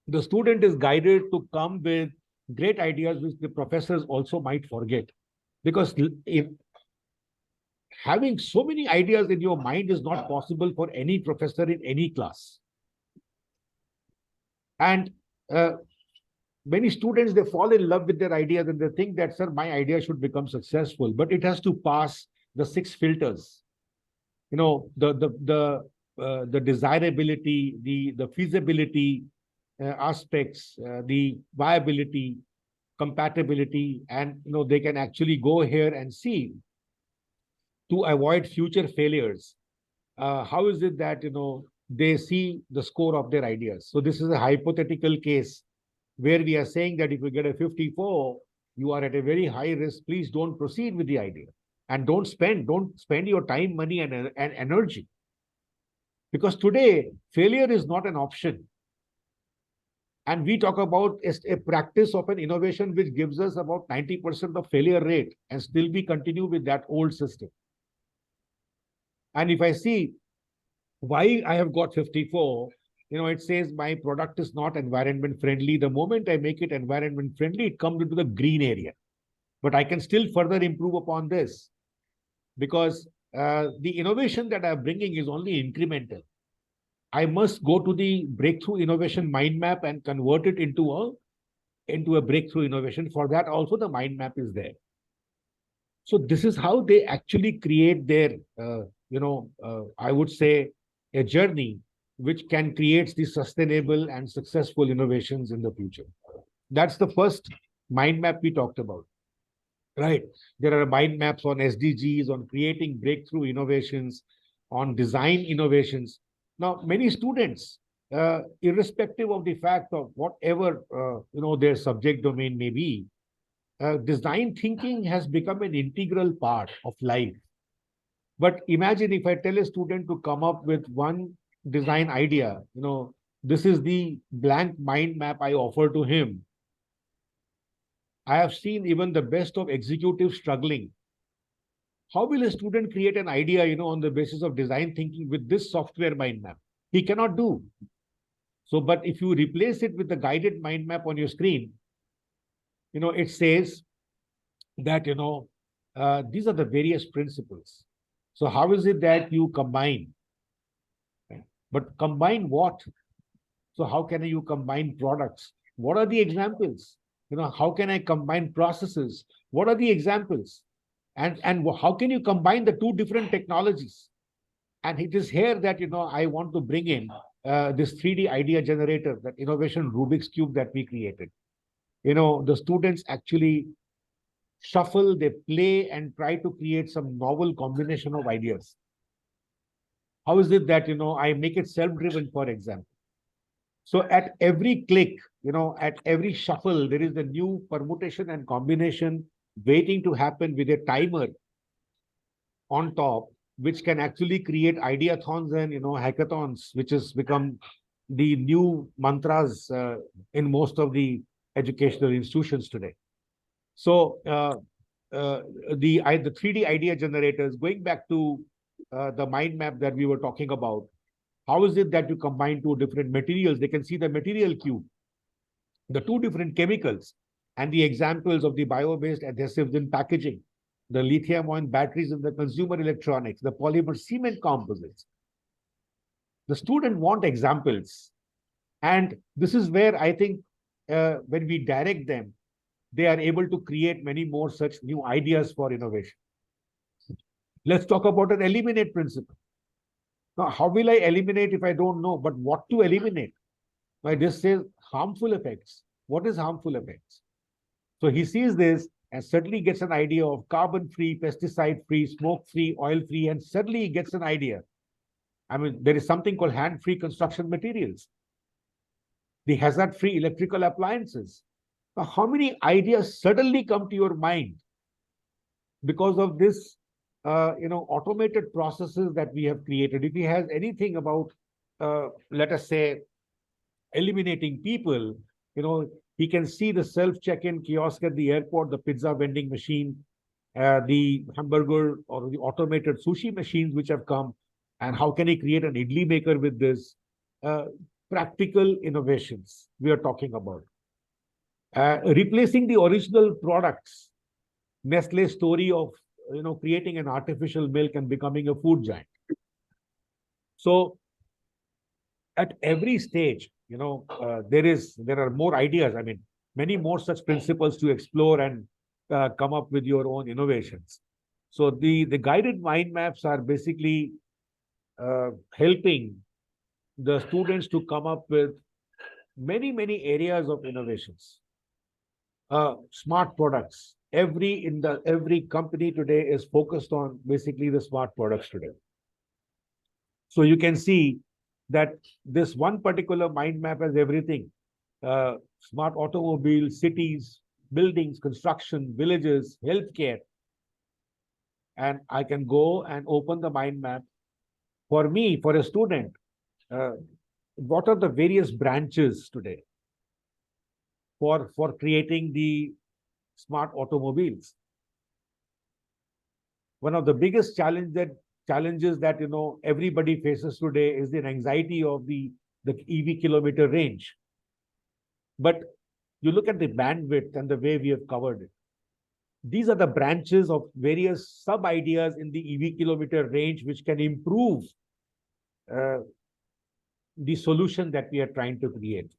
the student is guided to come with great ideas which the professors also might forget. Because if having so many ideas in your mind is not possible for any professor in any class. And many students, they fall in love with their ideas and they think that, sir, my idea should become successful, but it has to pass the 6 filters. You know, the desirability, the feasibility aspects, the viability, compatibility, and they can actually go here and see to avoid future failures. How is it that they see the score of their ideas? So this is a hypothetical case where we are saying that if you get a 54, you are at a very high risk. Please don't proceed with the idea, and don't spend your time, money, and energy. Because today, failure is not an option. And we talk about a practice of an innovation which gives us about 90% of failure rate, and still we continue with that old system. And if I see why I have got 54, it says my product is not environment friendly. The moment I make it environment friendly, it comes into the green area. But I can still further improve upon this, because the innovation that I'm bringing is only incremental. I must go to the breakthrough innovation mind map and convert it into a breakthrough innovation. For that also the mind map is there. So this is how they actually create their, I would say, a journey which can create the sustainable and successful innovations in the future. That's the first mind map we talked about, right? There are mind maps on SDGs, on creating breakthrough innovations, on design innovations. Now, many students, irrespective of the fact of whatever, their subject domain may be, design thinking has become an integral part of life. But imagine if I tell a student to come up with one design idea, this is the blank mind map I offer to him. I have seen even the best of executives struggling. How will a student create an idea, on the basis of design thinking with this software mind map? He cannot do. So, but if you replace it with the guided mind map on your screen, it says that, these are the various principles. So how is it that you combine? But combine what? So how can you combine products? What are the examples? How can I combine processes? What are the examples? And how can you combine the two different technologies? And it is here that, I want to bring in this 3D idea generator, that innovation Rubik's Cube that we created. The students actually shuffle, they play and try to create some novel combination of ideas. How is it that, I make it self-driven, for example? So at every click, at every shuffle, there is a new permutation and combination waiting to happen with a timer on top, which can actually create ideathons and, hackathons, which has become the new mantras in most of the educational institutions today. So the 3D idea generators, going back to the mind map that we were talking about, how is it that you combine two different materials? They can see the material cube, the two different chemicals, and the examples of the bio-based adhesives in packaging, the lithium-ion batteries in the consumer electronics, the polymer cement composites. The student want examples. And this is where I think when we direct them, they are able to create many more such new ideas for innovation. Let's talk about an eliminate principle. Now, how will I eliminate if I don't know? But what to eliminate? Right, this says harmful effects. What is harmful effects? So he sees this and suddenly gets an idea of carbon-free, pesticide-free, smoke-free, oil-free, and suddenly he gets an idea. I mean, there is something called hand-free construction materials, the hazard-free electrical appliances. Now, how many ideas suddenly come to your mind because of this, automated processes that we have created? If he has anything about, let us say, eliminating people, he can see the self-check-in kiosk at the airport, the pizza vending machine, the hamburger or the automated sushi machines which have come, and how can he create an idli maker with this? practical innovations we are talking about. Replacing the original products, Nestle's story of creating an artificial milk and becoming a food giant. So at every stage, there are more ideas. I mean, many more such principles to explore and come up with your own innovations. So the guided mind maps are basically helping the students to come up with many areas of innovations. Smart products. Every company today is focused on basically the smart products today. So you can see that this one particular mind map has everything. Smart automobiles, cities, buildings, construction, villages, healthcare. And I can go and open the mind map. For me, for a student, what are the various branches today for creating the smart automobiles? One of the biggest challenges that everybody faces today is the anxiety of the EV kilometer range. But you look at the bandwidth and the way we have covered it. These are the branches of various sub ideas in the EV kilometer range which can improve the solution that we are trying to create.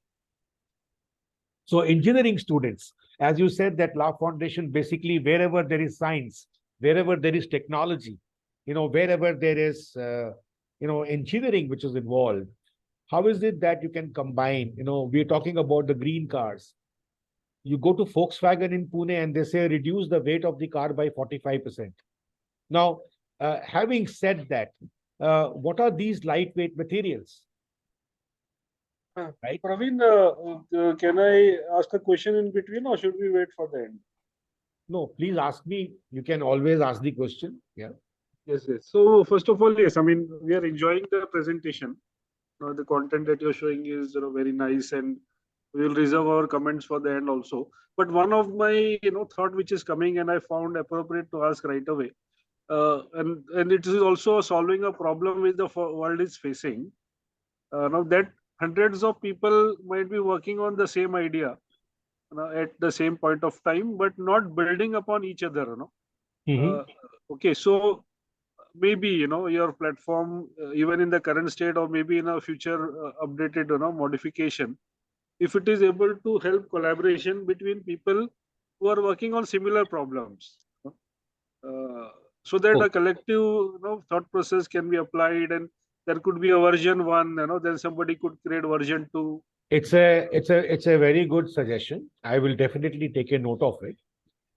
So engineering students, as you said, that La Foundation, basically wherever there is science, wherever there is technology, wherever there is, engineering which is involved, how is it that you can combine, we're talking about the green cars. You go to Volkswagen in Pune and they say reduce the weight of the car by 45%. Now, having said that, what are these lightweight materials? Right? Praveen, can I ask a question in between or should we wait for the end? No, please ask me. You can always ask the question. Yeah. Yes. So first of all, yes, I mean, we are enjoying the presentation. The content that you're showing is very nice, and we will reserve our comments for the end also. But one of my thought which is coming and I found appropriate to ask right away, and it is also solving a problem which the world is facing. Now that hundreds of people might be working on the same idea at the same point of time, but not building upon each other. Okay, so maybe your platform, even in the current state or maybe in a future updated modification, if it is able to help collaboration between people who are working on similar problems, so that a collective thought process can be applied, and there could be a version 1, then somebody could create version 2. It's a very good suggestion. I will definitely take a note of it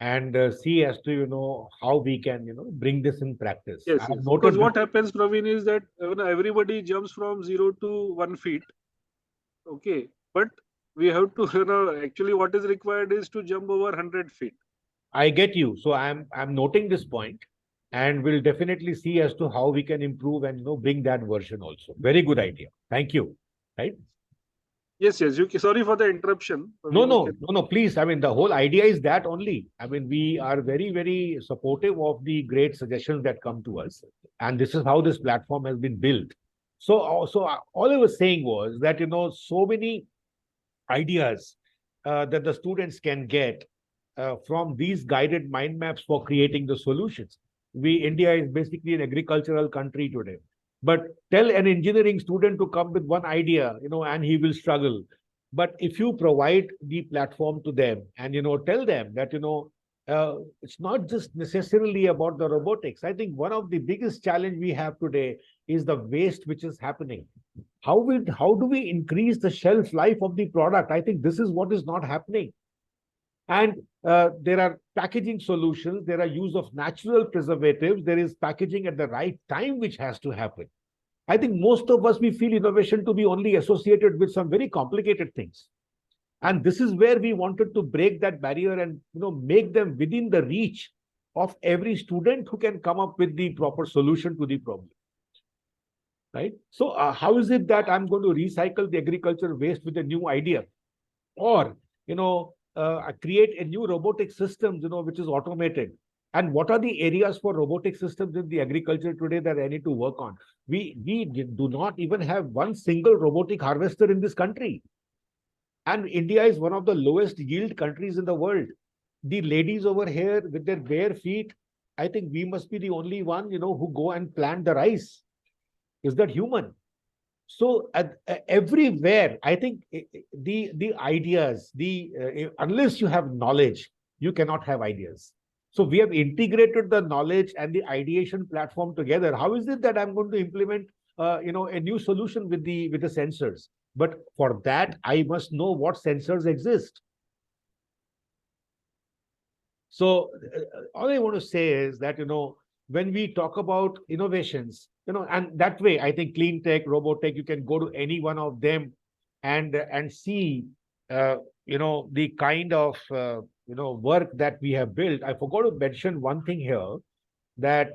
and see as to how we can bring this in practice. Yes. Because what happens, Praveen, is that everybody jumps from 0 to 1 feet. Okay, but we have to actually what is required is to jump over 100 feet. I get you. So I'm noting this point, and we'll definitely see as to how we can improve and bring that version also. Very good idea. Thank you. Right. Yes. Sorry for the interruption. No, please. I mean, the whole idea is that only. I mean, we are very supportive of the great suggestions that come to us. And this is how this platform has been built. So all I was saying was that, so many ideas that the students can get from these guided mind maps for creating the solutions. India is basically an agricultural country today. But tell an engineering student to come with one idea, and he will struggle. But if you provide the platform to them and, tell them that, it's not just necessarily about the robotics. I think one of the biggest challenge we have today is the waste which is happening. How do we increase the shelf life of the product? I think this is what is not happening. And there are packaging solutions. There are use of natural preservatives. There is packaging at the right time, which has to happen. I think most of us, we feel innovation to be only associated with some very complicated things. And this is where we wanted to break that barrier and make them within the reach of every student who can come up with the proper solution to the problem. Right? So how is it that I'm going to recycle the agriculture waste with a new idea? Or, create a new robotic system, which is automated. And what are the areas for robotic systems in the agriculture today that I need to work on? We do not even have one single robotic harvester in this country. And India is one of the lowest yield countries in the world. The ladies over here with their bare feet, I think we must be the only one, who go and plant the rice. Is that human? So everywhere, I think the ideas, unless you have knowledge, you cannot have ideas. So we have integrated the knowledge and the ideation platform together. How is it that I'm going to implement, a new solution with the sensors? But for that, I must know what sensors exist. So all I want to say is that, when we talk about innovations, and that way, I think clean tech, robotech, you can go to any one of them and see, the kind of, work that we have built. I forgot to mention one thing here, that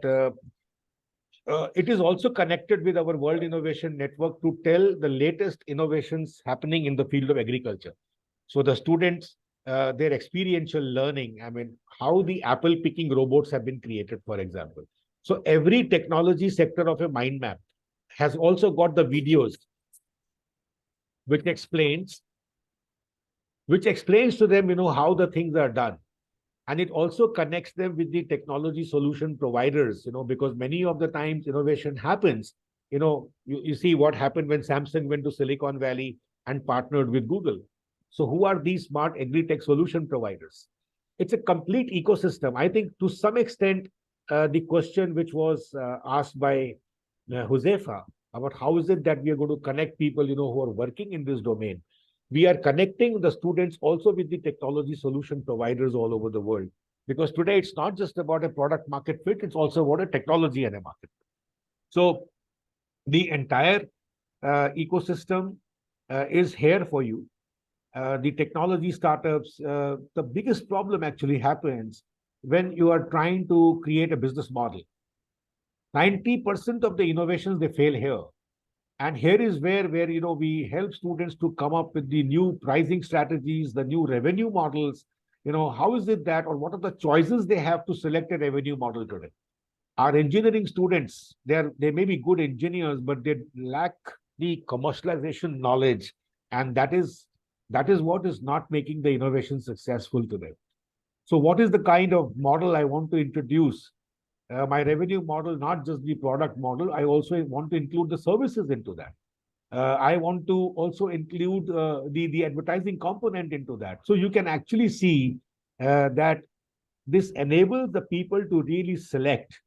it is also connected with our World Innovation Network to tell the latest innovations happening in the field of agriculture. So the students, their experiential learning, I mean, how the apple picking robots have been created, for example. So every technology sector of a mind map has also got the videos which explains to them, how the things are done. And it also connects them with the technology solution providers, because many of the times innovation happens. You see what happened when Samsung went to Silicon Valley and partnered with Google. So who are these smart agri-tech solution providers? It's a complete ecosystem. I think to some extent, the question which was asked by Josefa about how is it that we are going to connect people, who are working in this domain. We are connecting the students also with the technology solution providers all over the world. Because today it's not just about a product market fit, it's also about a technology and a market fit. So the entire ecosystem is here for you. The technology startups, the biggest problem actually happens when you are trying to create a business model. 90% of the innovations, they fail here. And here is where we help students to come up with the new pricing strategies, the new revenue models. How is it that, or what are the choices they have to select a revenue model today? Our engineering students, they may be good engineers, but they lack the commercialization knowledge. And that is what is not making the innovation successful today. So what is the kind of model I want to introduce? My revenue model, not just the product model, I also want to include the services into that. I want to also include the advertising component into that. So you can actually see that this enables the people to really select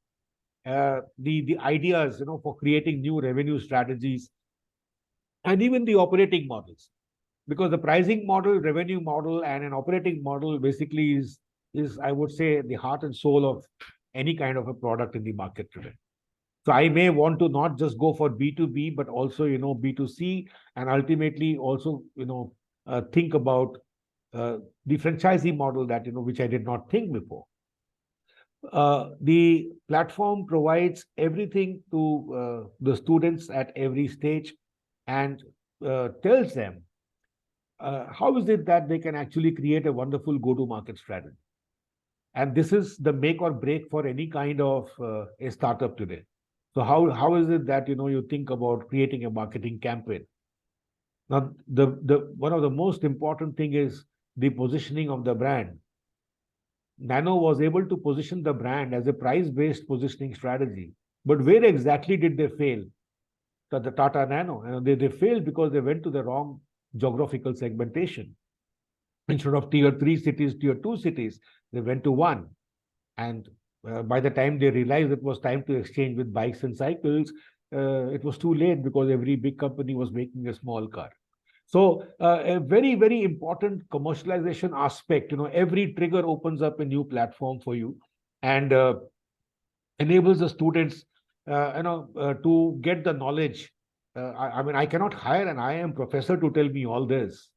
the ideas, for creating new revenue strategies and even the operating models. Because the pricing model, revenue model, and an operating model basically is I would say, the heart and soul of any kind of a product in the market today. So I may want to not just go for B2B, but also, B2C, and ultimately also, think about the franchisee model that, which I did not think before. The platform provides everything to the students at every stage and tells them how is it that they can actually create a wonderful go-to-market strategy. And this is the make or break for any kind of a startup today. So how is it that you think about creating a marketing campaign? Now, the one of the most important thing is the positioning of the brand. Nano was able to position the brand as a price-based positioning strategy, but where exactly did they fail? The Tata Nano, they failed because they went to the wrong geographical segmentation. Instead of tier 3 cities, tier 2 cities, they went to 1. And by the time they realized it was time to exchange with bikes and cycles, it was too late because every big company was making a small car. So a very, very important commercialization aspect, every trigger opens up a new platform for you and enables the students, to get the knowledge. I mean, I cannot hire an IIM professor to tell me all this.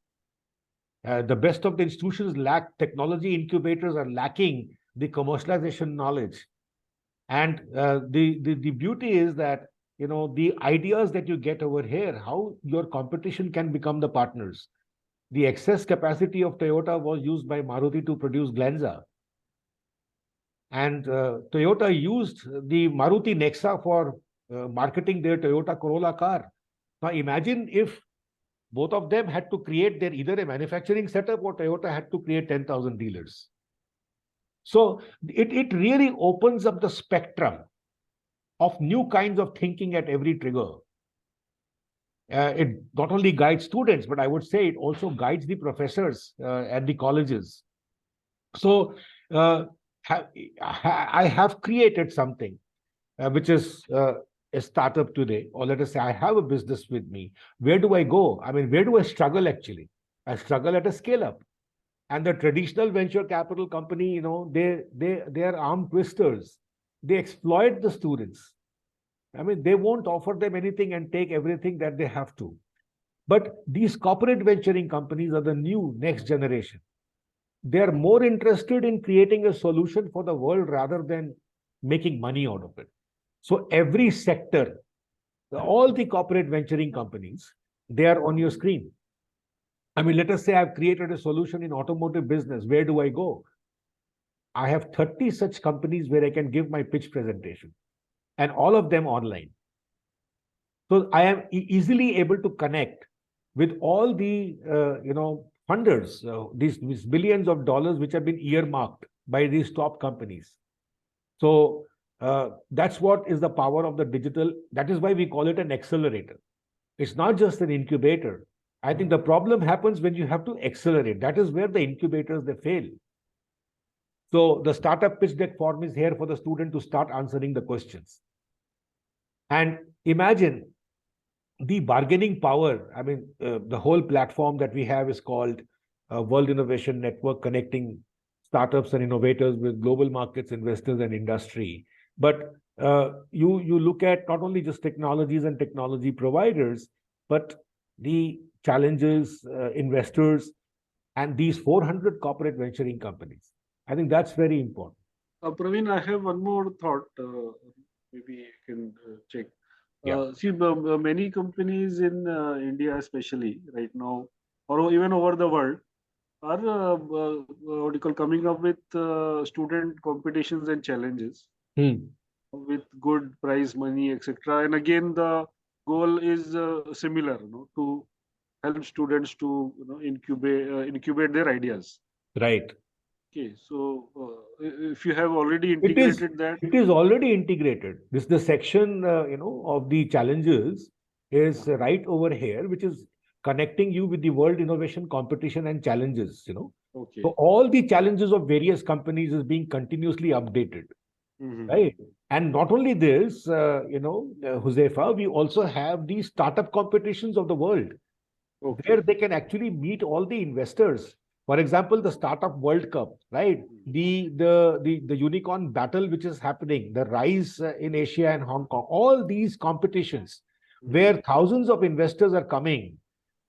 The best of the institutions lack technology incubators are lacking the commercialization knowledge. And the beauty is that, the ideas that you get over here, how your competition can become the partners. The excess capacity of Toyota was used by Maruti to produce Glanza. And Toyota used the Maruti Nexa for marketing their Toyota Corolla car. Now imagine if both of them had to create their either a manufacturing setup or Toyota had to create 10,000 dealers. So it really opens up the spectrum of new kinds of thinking at every trigger. It not only guides students, but I would say it also guides the professors at the colleges. So I have created something which is a startup today, or let us say I have a business with me. Where do I go? I mean, where do I struggle actually? I struggle at a scale up. And the traditional venture capital company, you know, they are arm twisters. They exploit the students. I mean, they won't offer them anything and take everything that they have to. But these corporate venturing companies are the new next generation. They are more interested in creating a solution for the world rather than making money out of it. So every sector, all the corporate venturing companies, they are on your screen. I mean, let us say I've created a solution in automotive business. Where do I go? I have 30 such companies where I can give my pitch presentation, and all of them online. So I am easily able to connect with all the funders, these billions of dollars which have been earmarked by these top companies. So that's what is the power of the digital. That is why we call it an accelerator. It's not just an incubator. I think the problem happens when you have to accelerate. That is where the incubators, they fail. So the startup pitch deck form is here for the student to start answering the questions. And imagine the bargaining power. I mean, the whole platform that we have is called World Innovation Network, connecting startups and innovators with global markets, investors, and industry. But you look at not only just technologies and technology providers, but the challenges, investors, and these 400 corporate venturing companies. I think that's very important. Praveen, I have one more thought. Maybe you can check. Yeah. See, many companies in India, especially right now, or even over the world, are what do you call, coming up with student competitions and challenges with good prize money, etc. And again, the goal is similar, to help students to incubate their ideas. Right. Okay, so if you have already integrated that, it is already integrated. This the section of the challenges is right over here, which is connecting you with the world innovation competition and challenges. okay. So all the challenges of various companies is being continuously updated. Right. And not only this, Huzefa, we also have the startup competitions of the world, where they can actually meet all the investors. For example, the Startup World Cup, right? The unicorn battle which is happening, the rise in Asia and Hong Kong, all these competitions where thousands of investors are coming,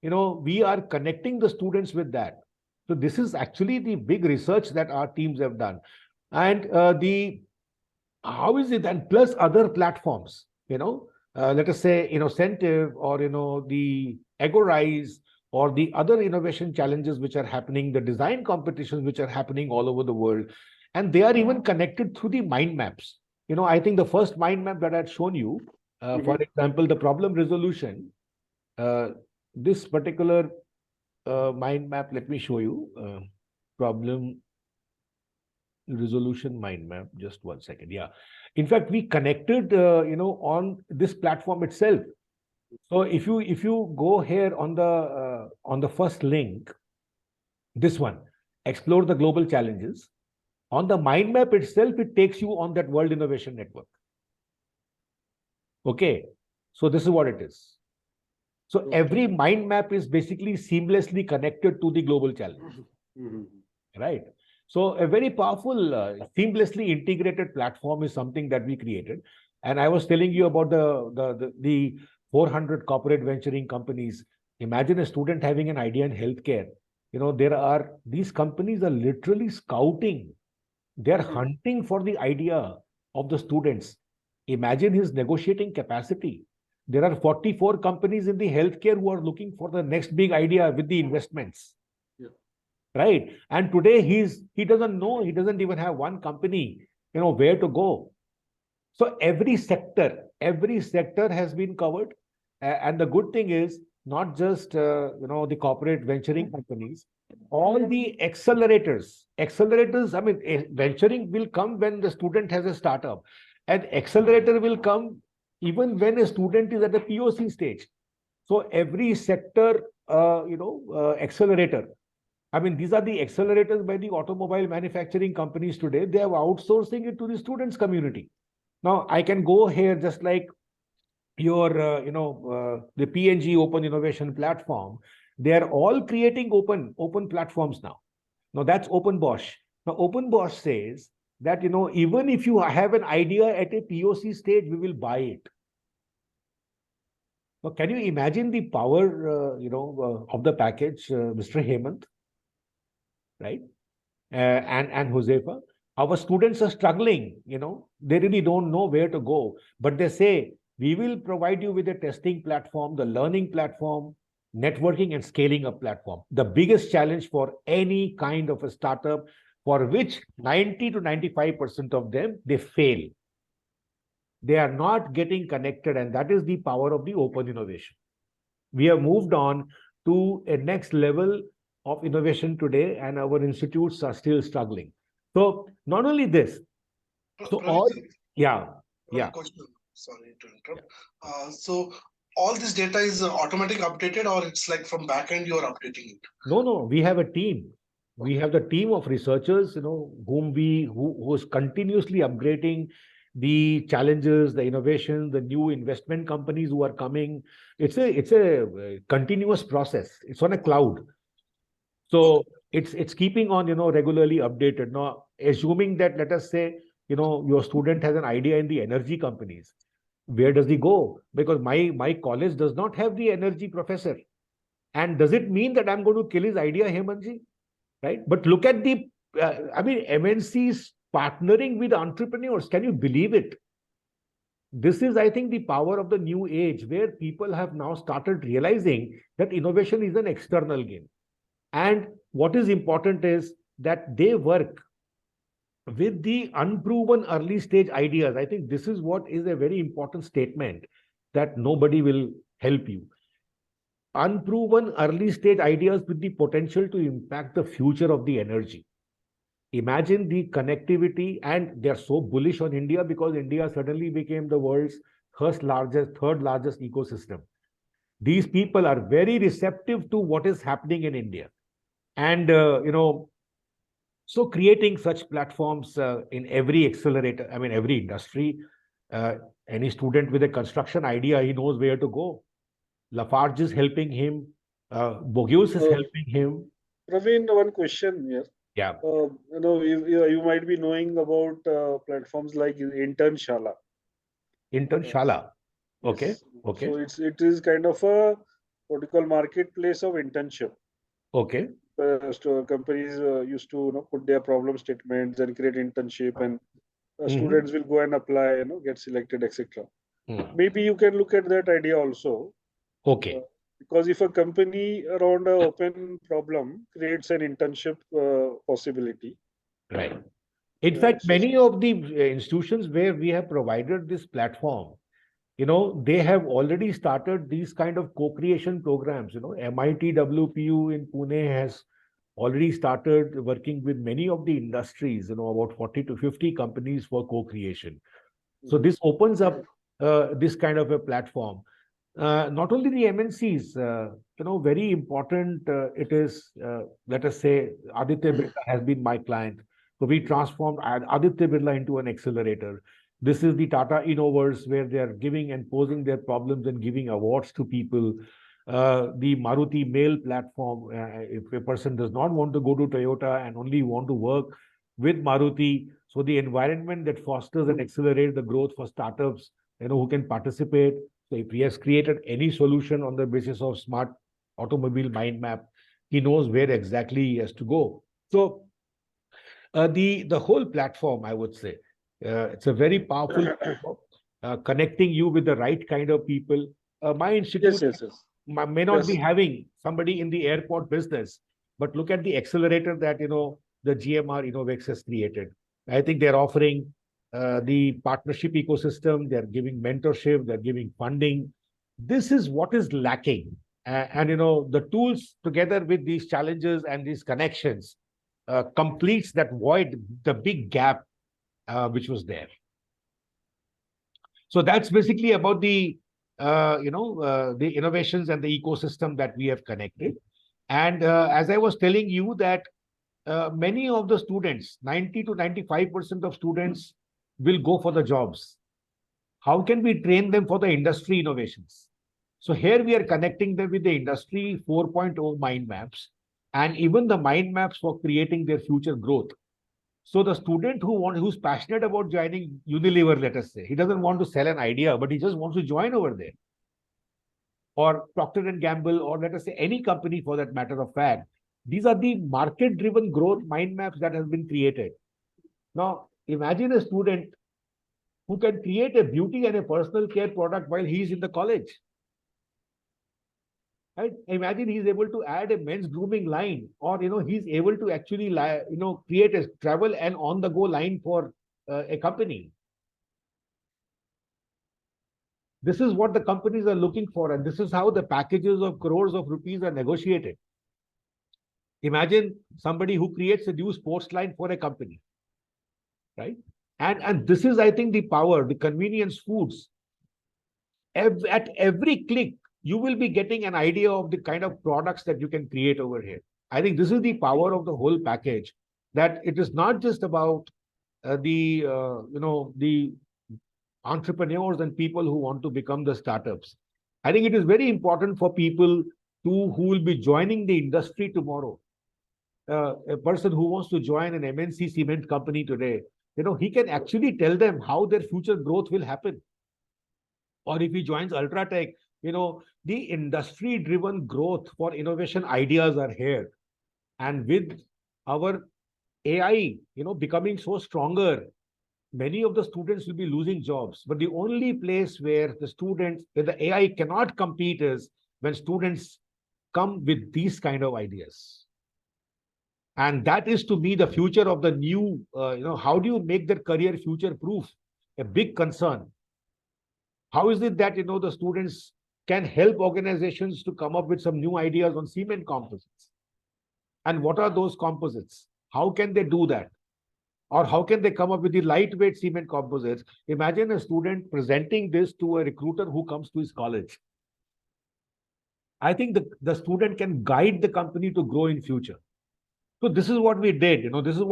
we are connecting the students with that. So this is actually the big research that our teams have done. And how is it? And plus other platforms, let us say Innocentive or the Agorize or the other innovation challenges which are happening, the design competitions which are happening all over the world, and they are even connected through the mind maps. I think the first mind map that I had shown you, for example, the problem resolution, this particular mind map, let me show you, problem resolution mind map. Just 1 second. Yeah. In fact, we connected, on this platform itself. So if you go here on the first link, this one, explore the global challenges. On the mind map itself, it takes you on that World Innovation Network. Okay. So this is what it is. So every mind map is basically seamlessly connected to the global challenge. Right. So a very powerful, seamlessly integrated platform is something that we created. And I was telling you about the 400 corporate venturing companies. Imagine a student having an idea in healthcare. These companies are literally scouting. They're hunting for the idea of the students. Imagine his negotiating capacity. There are 44 companies in the healthcare who are looking for the next big idea with the investments. Right. And today he doesn't know, he doesn't even have one company where to go. So every sector has been covered. And the good thing is not just, the corporate venturing companies, all the accelerators, I mean, venturing will come when the student has a startup, and accelerator will come even when a student is at the POC stage. So every sector, accelerator. I mean, these are the accelerators by the automobile manufacturing companies today. They are outsourcing it to the students community. Now, I can go here just like your, the PNG Open Innovation Platform. They are all creating open platforms now. Now, that's Open Bosch. Now, Open Bosch says that, even if you have an idea at a POC stage, we will buy it. Now, can you imagine the power, of the package, Mr. Hemant, right? And Josefa? Our students are struggling, they really don't know where to go, but they say, we will provide you with a testing platform, the learning platform, networking and scaling up platform. The biggest challenge for any kind of a startup, for which 90 to 95% of them, they fail. They are not getting connected, and that is the power of the open innovation. We have moved on to a next level of innovation today, and our institutes are still struggling. So not only this, so all, yeah. Question. Sorry to interrupt. So all this data is automatic updated, or it's like from backend you're updating it? No, we have a team. We have the team of researchers, who's continuously upgrading the challenges, the innovation, the new investment companies who are coming. It's a continuous process. It's on a cloud. So it's keeping on, regularly updated. Now, assuming that, let us say, your student has an idea in the energy companies, where does he go? Because my college does not have the energy professor. And does it mean that I'm going to kill his idea, Hemanji? Right? But look at the, MNCs partnering with entrepreneurs. Can you believe it? This is, I think, the power of the new age, where people have now started realizing that innovation is an external game. And what is important is that they work with the unproven early stage ideas. I think this is what is a very important statement, that nobody will help you. Unproven early stage ideas with the potential to impact the future of the energy. Imagine the connectivity, and they're so bullish on India because India suddenly became the world's third largest ecosystem. These people are very receptive to what is happening in India. And, so creating such platforms in every accelerator, I mean, every industry, any student with a construction idea, he knows where to go. Lafarge is helping him. Bogius is helping him. Praveen, one question here. Yeah. You might be knowing about platforms like Internshala. Internshala. Okay. Yes. Okay. So it is kind of a what you call marketplace of internship. Okay. Companies used to put their problem statements and create internship, and students will go and apply, get selected, etc. Maybe you can look at that idea also. Okay. Because if a company around an open problem creates an internship possibility. Right. In fact, many of the institutions where we have provided this platform, they have already started these kind of co-creation programs. MIT WPU in Pune has already started working with many of the industries, about 40 to 50 companies for co-creation. So this opens up this kind of a platform. Not only the MNCs, very important, it is, let us say, Aditya Birla has been my client. So we transformed Aditya Birla into an accelerator. This is the Tata Innovers, where they are giving and posing their problems and giving awards to people. The Maruti Mail platform, if a person does not want to go to Toyota and only want to work with Maruti, so the environment that fosters and accelerates the growth for startups, who can participate. So if he has created any solution on the basis of smart automobile mind map, he knows where exactly he has to go. So the whole platform, I would say, it's a very powerful platform, connecting you with the right kind of people. My institute may not be having somebody in the airport business, but look at the accelerator that the GMR Innovex has created. I think they're offering the partnership ecosystem, they're giving mentorship, they're giving funding. This is what is lacking. And the tools together with these challenges and these connections completes that void, the big gap which was there. So that's basically about the the innovations and the ecosystem that we have connected. And as I was telling you that many of the students, 90 to 95% of students will go for the jobs. How can we train them for the industry innovations? So here we are connecting them with the industry 4.0 mind maps and even the mind maps for creating their future growth. So the student who's passionate about joining Unilever, let us say, he doesn't want to sell an idea, but he just wants to join over there. Or Procter and Gamble, or let us say any company for that matter of fact. These are the market-driven growth mind maps that have been created. Now, imagine a student who can create a beauty and a personal care product while he's in the college. Right? Imagine he's able to add a men's grooming line, or he's able to actually create a travel and on-the-go line for a company. This is what the companies are looking for, and this is how the packages of crores of rupees are negotiated. Imagine somebody who creates a new sports line for a company, right? And this is, I think, the power, the convenience foods. At every click, you will be getting an idea of the kind of products that you can create over here. I think this is the power of the whole package, that it is not just about the entrepreneurs and people who want to become the startups. I think it is very important for people who will be joining the industry tomorrow. A person who wants to join an MNC cement company today, he can actually tell them how their future growth will happen. Or if he joins Ultratech, the industry-driven growth for innovation ideas are here. And with our AI, becoming so stronger, many of the students will be losing jobs. But the only place where the AI cannot compete is when students come with these kind of ideas. And that is, to me, the future of the new, how do you make their career future-proof? A big concern. How is it that, the students can help organizations to come up with some new ideas on cement composites? And what are those composites? How can they do that? Or how can they come up with the lightweight cement composites? Imagine a student presenting this to a recruiter who comes to his college. I think the student can guide the company to grow in future. So this is what we did. This is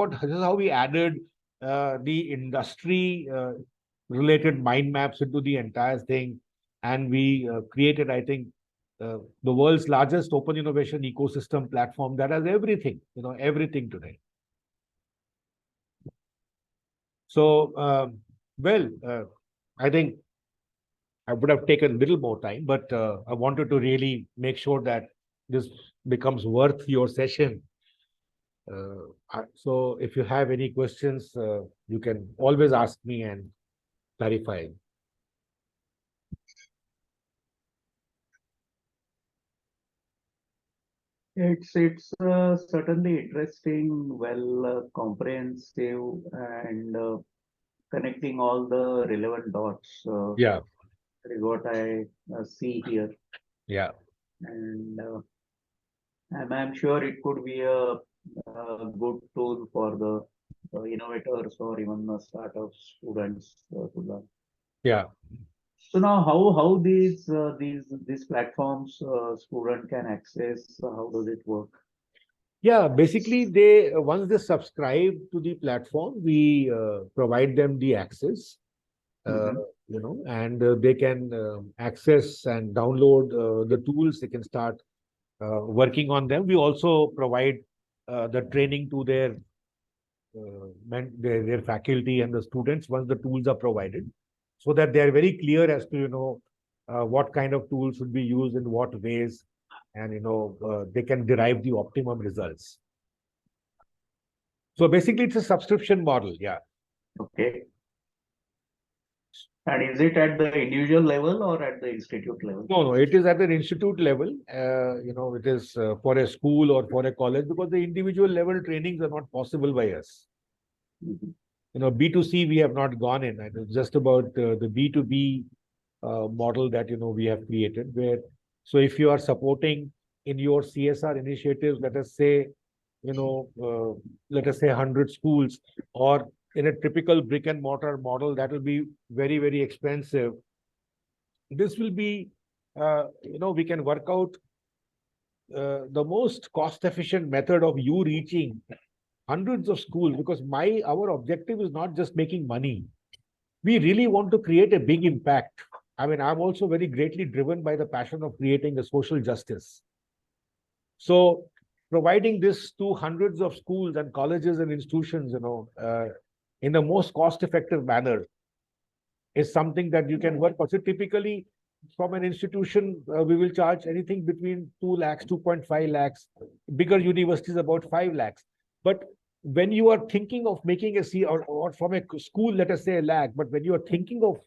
how we added the industry related mind maps into the entire thing. And we created, I think, the world's largest open innovation ecosystem platform that has everything, everything today. So, I think I would have taken a little more time, but I wanted to really make sure that this becomes worth your session. So if you have any questions, you can always ask me and clarify. It's certainly interesting, well comprehensive, and connecting all the relevant dots. Yeah. That is what I see here, Yeah. and I'm sure it could be a good tool for the innovators or even the startup students to learn. Yeah. So now, how these platforms student can access? How does it work? Yeah, basically, once they subscribe to the platform, we provide them the access, and they can access and download the tools. They can start working on them. We also provide the training to their faculty and the students once the tools are provided, so that they are very clear as to what kind of tools should be used in what ways, and they can derive the optimum results. So basically, it's a subscription model. Yeah. Okay. And is it at the individual level or at the institute level? No, it is at an institute level. It is for a school or for a college, because the individual level trainings are not possible by us. Mhm. B2C, we have not gone in. It's just about the B2B model that, we have created where, so if you are supporting in your CSR initiatives, let us say, let us say 100 schools, or in a typical brick and mortar model, that will be very, very expensive. This will be, we can work out the most cost efficient method of you reaching hundreds of schools, because our objective is not just making money. We really want to create a big impact. I mean, I'm also very greatly driven by the passion of creating a social justice. So providing this to hundreds of schools and colleges and institutions, in the most cost-effective manner is something that you can work on. So typically, from an institution, we will charge anything between 2 lakhs, 2.5 lakhs, bigger universities about 5 lakhs. But when you are thinking of making a or from a school, let us say a lakh, but when you are thinking of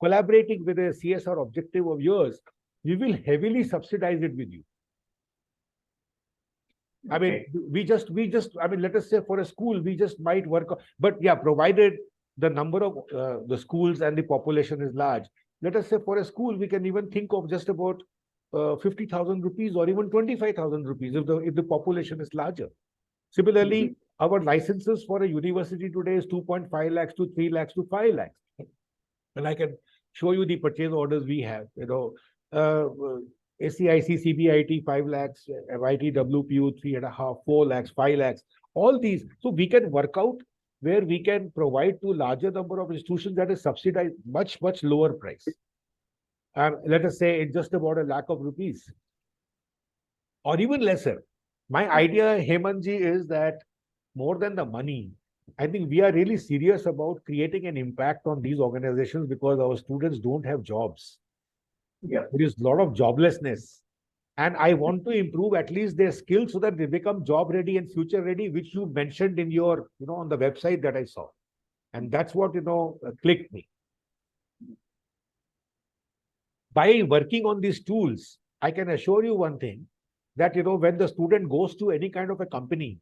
collaborating with a CSR objective of yours, we will heavily subsidize it with you. I mean, I mean, let us say for a school, we just might work on, but yeah, provided the number of the schools and the population is large. Let us say for a school, we can even think of just about 50,000 rupees or even 25,000 rupees if the population is larger. Similarly, our licenses for a university today is 2.5 lakhs to 3 lakhs to 5 lakhs. And I can show you the purchase orders we have, ACIC, CBIT, 5 lakhs, MIT, WPU, 3.5, 4 lakhs, 5 lakhs, all these. So we can work out where we can provide to larger number of institutions that is subsidized much, much lower price. Let us say it's just about 1 lakh of rupees or even lesser. My idea, Hemanji, is that more than the money, I think we are really serious about creating an impact on these organizations because our students don't have jobs. Yeah. There is a lot of joblessness. And I want to improve at least their skills so that they become job ready and future ready, which you mentioned in your, on the website that I saw. And that's what, clicked me. By working on these tools, I can assure you one thing, that, when the student goes to any kind of a company,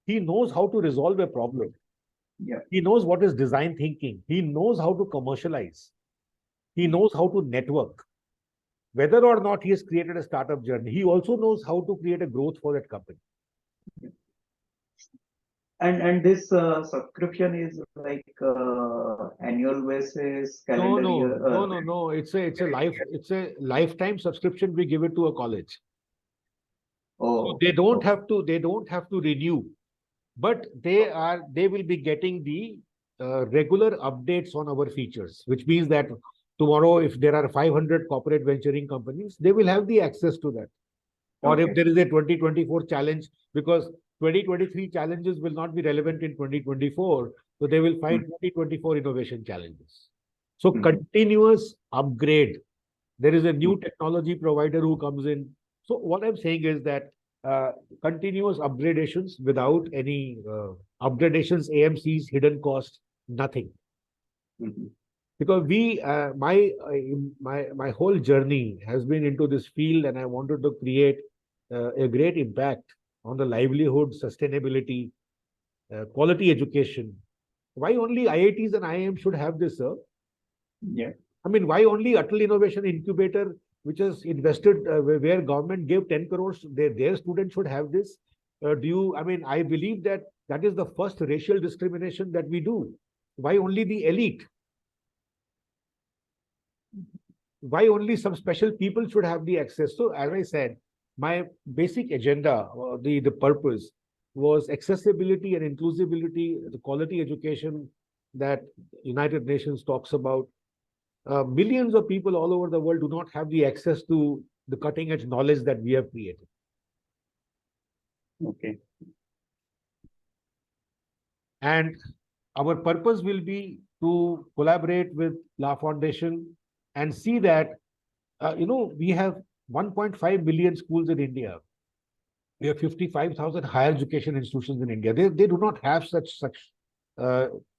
he knows how to resolve a problem. Yeah. He knows what is design thinking. He knows how to commercialize. He knows how to network. Whether or not he has created a startup journey, he also knows how to create a growth for that company. And this subscription is like annual basis, calendar year? No. It's a lifetime subscription. We give it to a college. Oh, So they don't have to renew, but they will be getting the regular updates on our features, which means that tomorrow, if there are 500 corporate venturing companies, they will have the access to that. Or if there is a 2024 challenge, because 2023 challenges will not be relevant in 2024, so they will find 2024 innovation challenges. So continuous upgrade. There is a new technology provider who comes in. So what I'm saying is that continuous upgradations without any upgradations, AMCs, hidden costs, nothing. Because my whole journey has been into this field, and I wanted to create a great impact on the livelihood, sustainability, quality education. Why only IITs and IIM should have this, sir? yeah. I mean, why only Atal Innovation Incubator, which is invested, where government gave 10 crores, their students should have this? I believe that is the first racial discrimination that we do. Why only the elite? Why only some special people should have the access? So as I said, my basic agenda, the purpose was accessibility and inclusivity, the quality education that United Nations talks about. Millions of people all over the world do not have the access to the cutting edge knowledge that we have created. Okay. And our purpose will be to collaborate with La Fondation and see that, we have 1.5 million schools in India. We have 55,000 higher education institutions in India. They do not have such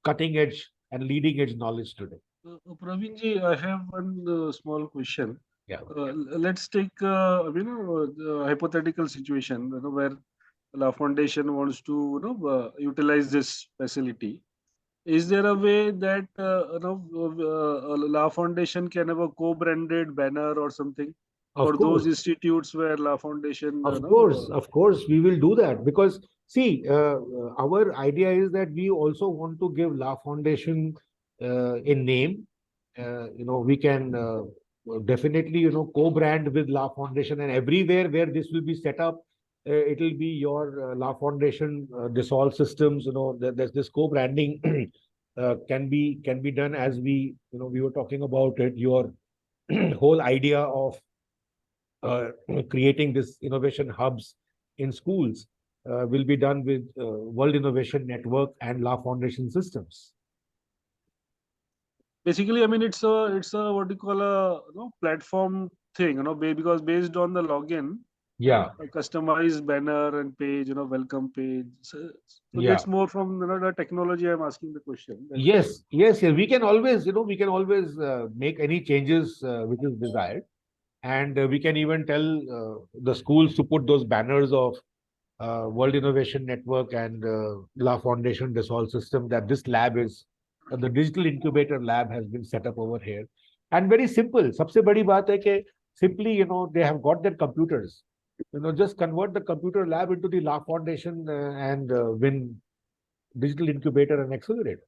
cutting edge and leading edge knowledge today. Pravinji, I have one small question. Yeah. Let's take the hypothetical situation, where La Foundation wants to utilize this facility. Is there a way that La Foundation can have a co-branded banner or something Of for those course. institutes where La Foundation? Of course, we will do that because see, our idea is that we also want to give La Foundation a name. We can definitely, co-brand with La Foundation, and everywhere where this will be set up, it will be your La Foundation Dissolve systems. There's this co-branding can be done as we were talking about it. Your whole idea of uh, creating this innovation hubs in schools will be done with World Innovation Network and La Foundation systems. Basically, I mean, it's a what you call a platform thing, because based on the login, Yeah, a customized banner and page, welcome page. So yeah. that's more from the technology. I'm asking the question. Yes, yes, yes. We can always make any changes which is desired, and we can even tell the schools to put those banners of World Innovation Network and La Foundation Dissolve system that this lab is the digital incubator lab has been set up over here, and very simple. सबसे बड़ी बात है कि simply they have got their computers. Just convert the computer lab into the La Foundation and win digital incubator and accelerator.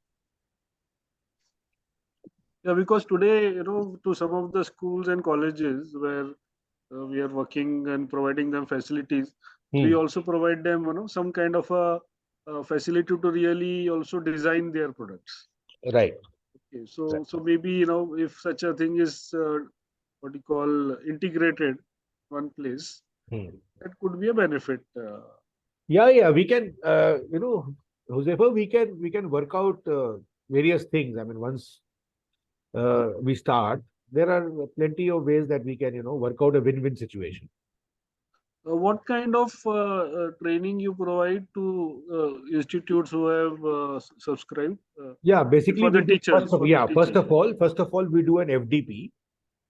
Yeah, because today, to some of the schools and colleges where we are working and providing them facilities, we also provide them, some kind of a facility to really also design their products. Right. Okay, so maybe if such a thing is what you call integrated one place, that could be a benefit. Yeah, we can, Josefa, we can work out various things. I mean, once we start, there are plenty of ways that we can, work out a win-win situation. What kind of training you provide to institutes who have subscribed? Yeah, basically, for the we do teachers. first of, for the yeah, teachers. first of all, we do an FDP,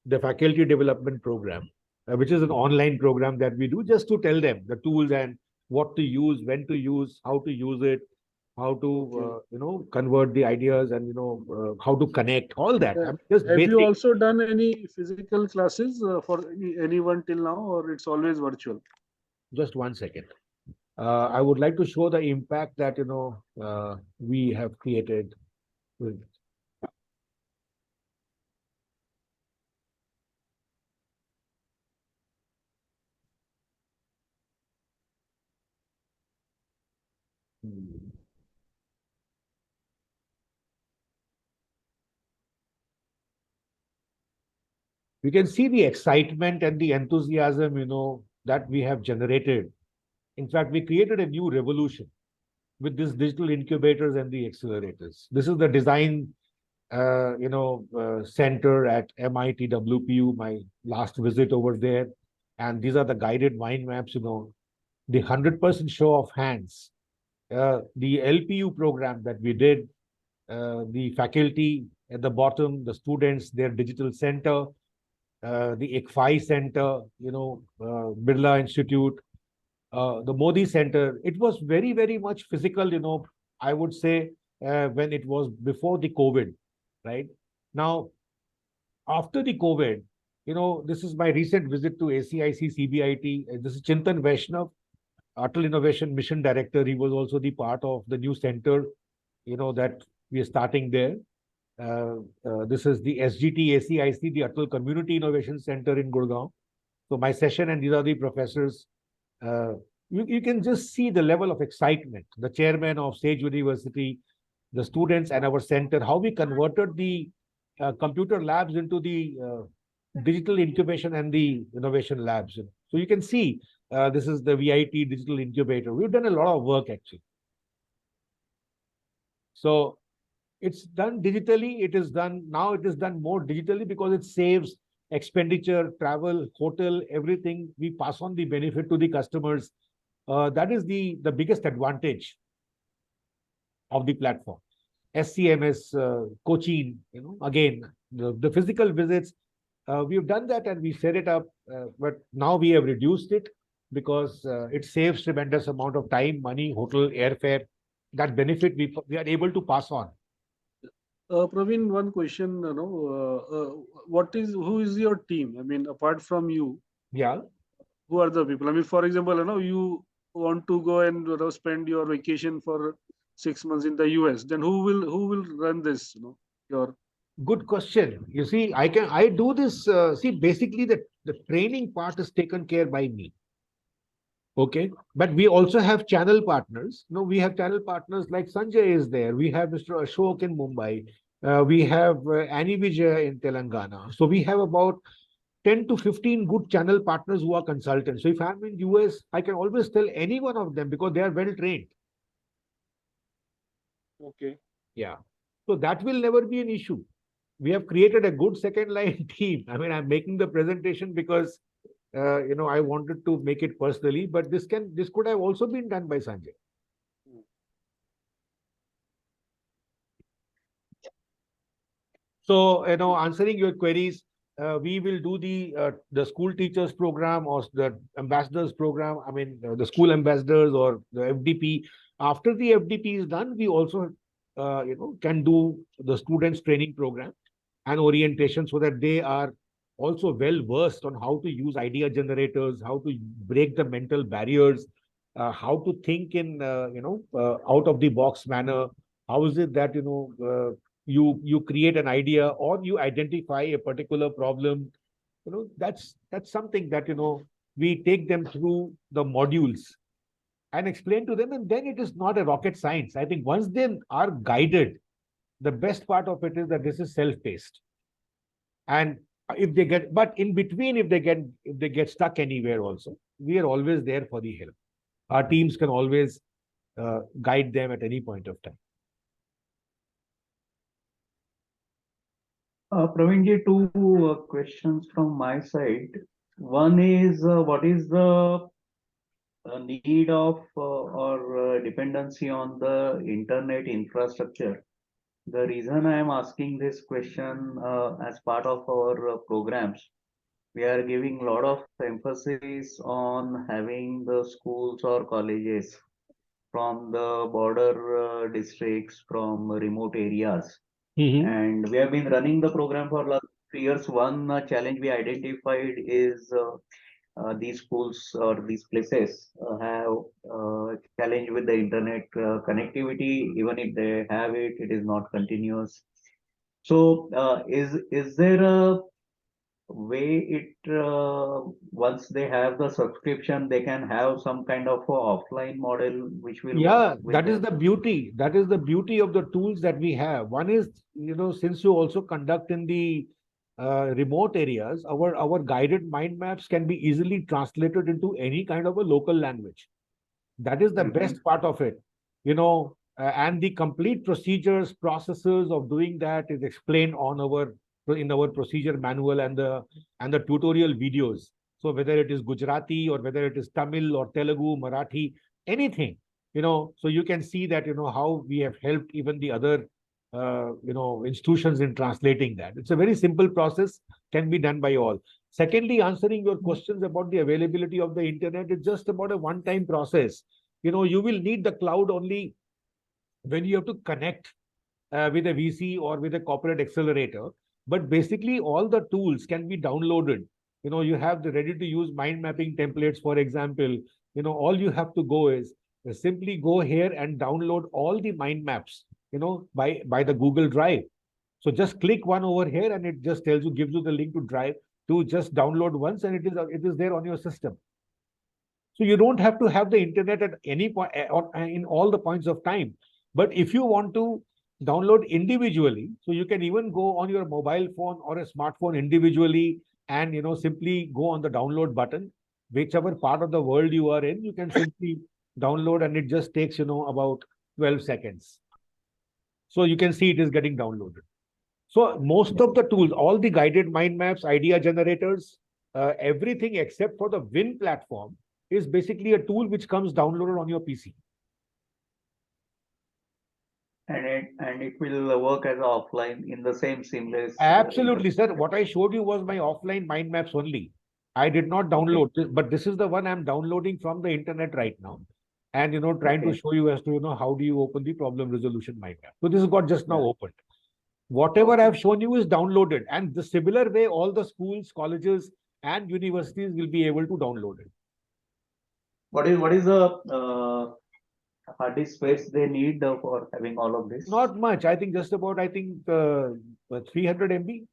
the Faculty Development Program, which is an online program that we do just to tell them the tools and what to use, when to use, how to use it, how to convert the ideas, and how to connect all that. I mean, just Have basic. you also done any physical classes for anyone till now, or it's always virtual? Just 1 second. I would like to show the impact that we have created with. You can see the excitement and the enthusiasm, that we have generated. In fact, we created a new revolution with these digital incubators and the accelerators. This is the design, center at MIT WPU, my last visit over there. And these are the guided mind maps, the 100% show of hands, the LPU program that we did, the faculty at the bottom, the students, their digital center, the ICFI Center, Birla Institute, the Modi Center. It was very, very much physical, I would say, when it was before the COVID, right? Now, after the COVID, this is my recent visit to ACIC CBIT. This is Chintan Vaishnav, Atal Innovation Mission Director. He was also the part of the new center, that we are starting there. This is the SGT ACIC, the Atal Community Innovation Center in Gurgaon. So my session, and these are the professors. You can just see the level of excitement. The chairman of Sage University, the students, and our center, how we converted the computer labs into the digital incubation and the innovation labs. So you can see this is the VIT digital incubator. We've done a lot of work actually. So it's done digitally. It is done more digitally because it saves expenditure, travel, hotel, everything. We pass on the benefit to the customers. That is the biggest advantage of the platform. SCMS, Cochin, again, the physical visits, we've done that and we set it up, but now we have reduced it because it saves tremendous amount of time, money, hotel, airfare. That benefit we are able to pass on Praveen, one question, who is your team? I mean, apart from you, Yeah. who are the people? I mean, for example, you want to go and spend your vacation for 6 months in the US, then who will run this? Your Good question. You see, I do this. See, basically, the training part is taken care by me. Okay, but we also have channel partners. We have channel partners like Sanjay is there. We have Mr. Ashok in Mumbai. We have Annie Vijay in Telangana. So we have about 10 to 15 good channel partners who are consultants. So if I'm in US, I can always tell any one of them because they are well trained. okay. Yeah. So that will never be an issue. We have created a good second line team. I mean, I'm making the presentation because I wanted to make it personally, but this could have also been done by Sanjay. So, answering your queries, we will do the school teachers program or the ambassadors program. I mean, the school ambassadors or the FDP. After the FDP is done, we also, can do the students training program and orientation so that they are also well versed on how to use idea generators, how to break the mental barriers, how to think in out of the box manner. How is it that you create an idea or you identify a particular problem? That's something that we take them through the modules and explain to them, and then it is not a rocket science. I think once they are guided, the best part of it is that this is self-paced. And if they get, but in between, if they get stuck anywhere also, we are always there for the help. Our teams can always guide them at any point of time. Praveenji, two questions from my side. One is, what is the need of or dependency on the internet infrastructure? The reason I am asking this question as part of our programs, we are giving a lot of emphasis on having the schools or colleges from the border districts, from remote areas. And we have been running the program for last 3 years. One challenge we identified is these schools or these places have challenge with the internet connectivity. Even if they have it, it is not continuous. So, is there a way once they have the subscription, they can have some kind of a offline model which will work Yeah, with that is them? the beauty. That is the beauty of the tools that we have. One is, since you also conduct in the remote areas, our guided mind maps can be easily translated into any kind of a local language. That is the best part of it, and the complete procedures, processes of doing that is explained in our procedure manual and the tutorial videos. So whether it is Gujarati or whether it is Tamil or Telugu, Marathi, anything, so you can see that, how we have helped even the other, institutions in translating that. It's a very simple process, can be done by all. Secondly, answering your questions about the availability of the internet, it's just about a one-time process. You will need the cloud only when you have to connect with a VC or with a corporate accelerator. But basically, all the tools can be downloaded. You have the ready-to-use mind mapping templates, for example. All you have to go is simply go here and download all the mind maps, by the Google Drive. So just click one over here, and it just gives you the link to Drive to just download once, and it is there on your system. So you don't have to have the internet at any point in all the points of time. But if you want to download individually, so you can even go on your mobile phone or a smartphone individually and simply go on the download button, whichever part of the world you are in, you can simply download, and it just takes about 12 seconds. So you can see it is getting downloaded. So most of the tools, all the guided mind maps, idea generators, everything except for the Win platform is basically a tool which comes downloaded on your PC. And it will work as offline in the same seamless. Absolutely, sir. What I showed you was my offline mind maps only. I did not download this, but this is the one I'm downloading from the internet right now. And trying to show you as to how do you open the problem resolution mind map. So this is got just now opened. Whatever I've shown you is downloaded. And the similar way, all the schools, colleges, and universities will be able to download it. What is the hard disk space they need for having all of this? Not much. I think just about, 300 MB.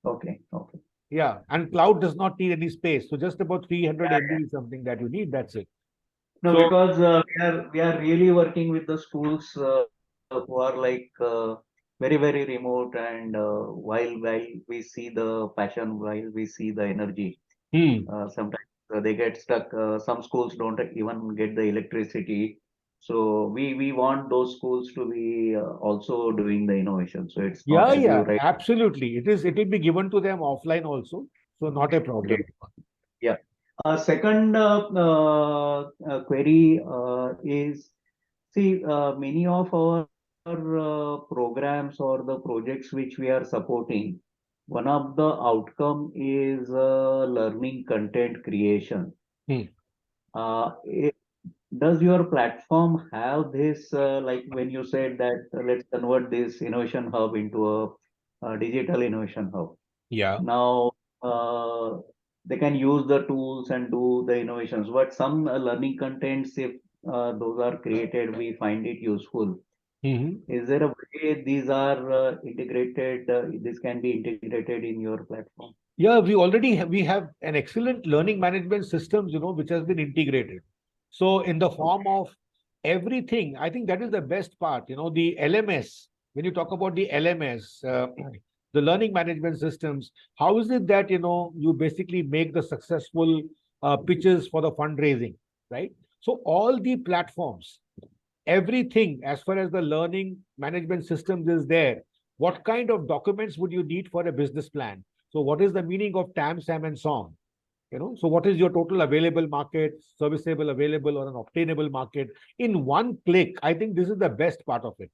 Okay, okay. Yeah. And cloud does not need any space. So just about 300 Yeah, MB is something that you need. That's it. No, So- because we are really working with the schools who are like very remote, and while we see the passion, while we see the energy, sometimes they get stuck. Some schools don't even get the electricity, so we want those schools to be also doing the innovation. So it's not, Yeah, as you yeah, right. absolutely. It will be given to them offline also. So not a problem. Yeah. Second query is, see, many of our programs or the projects which we are supporting, one of the outcome is learning content creation. Hmm. Does your platform have this, like when you said that let's convert this innovation hub into a digital innovation hub? Yeah. Now, they can use the tools and do the innovations, but some learning contents, if those are created, we find it useful. Is there a way these are integrated, this can be integrated in your platform? Yeah, we have an excellent learning management systems, which has been integrated. So in the form of everything, I think that is the best part. The LMS, when you talk about the LMS, the learning management systems, how is it that, you basically make the successful pitches for the fundraising, right? So all the platforms, everything as far as the learning management systems is there. What kind of documents would you need for a business plan? So what is the meaning of TAM, SAM, and SOM? So what is your total available market, serviceable, available, or an obtainable market in one click? I think this is the best part of it.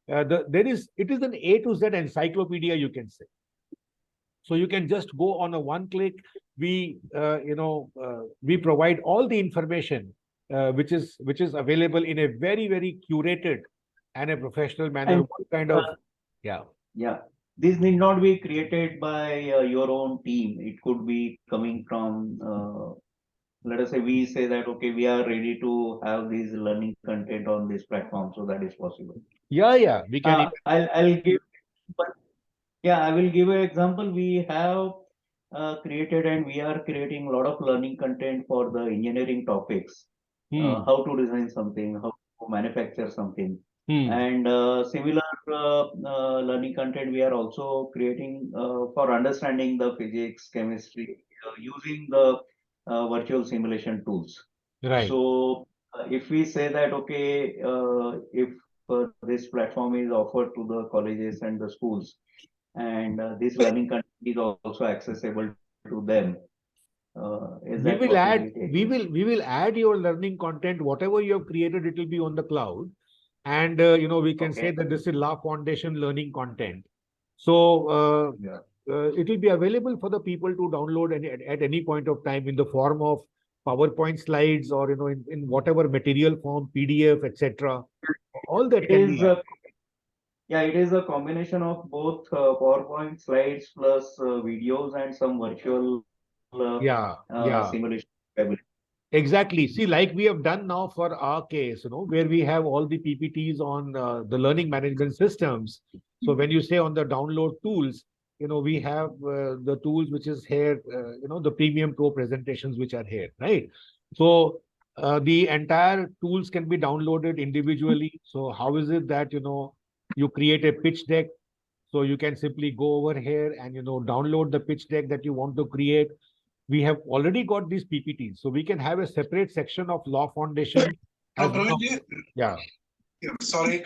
It is an A to Z encyclopedia, you can say. So you can just go on a one click. We provide all the information which is available in a very curated and a professional manner. And, What kind of yeah. Yeah, this need not be created by your own team. It could be coming from, let us say, we say that, okay, we are ready to have this learning content on this platform, so that is possible. Yeah, we can. I'll give, but yeah, I will give an example. We have created and we are creating a lot of learning content for the engineering topics, how to design something, how to manufacture something. And similar learning content we are also creating for understanding the physics, chemistry, using the virtual simulation tools. Right. So if we say that, okay, if this platform is offered to the colleges and the schools, and this learning content is also accessible to them, is we that will add possibility? we will add your learning content, whatever you have created, it will be on the cloud. And we can say that this is La Foundation learning content. So it will be available for the people to download at any point of time in the form of PowerPoint slides, or in whatever material form, PDF, etc. All that It can is be added. Yeah, it is a combination of both PowerPoint slides plus videos and some virtual Yeah. simulation capability. Exactly. See, like we have done now for our case, where we have all the PPTs on the learning management systems. So when you say on the download tools, we have the tools which is here, the premium pro presentations which are here, right? So the entire tools can be downloaded individually. So how is it that, you create a pitch deck? So you can simply go over here and, download the pitch deck that you want to create. We have already got these PPTs, so we can have a separate section of Law Foundation. Praveenji, Yeah. sorry.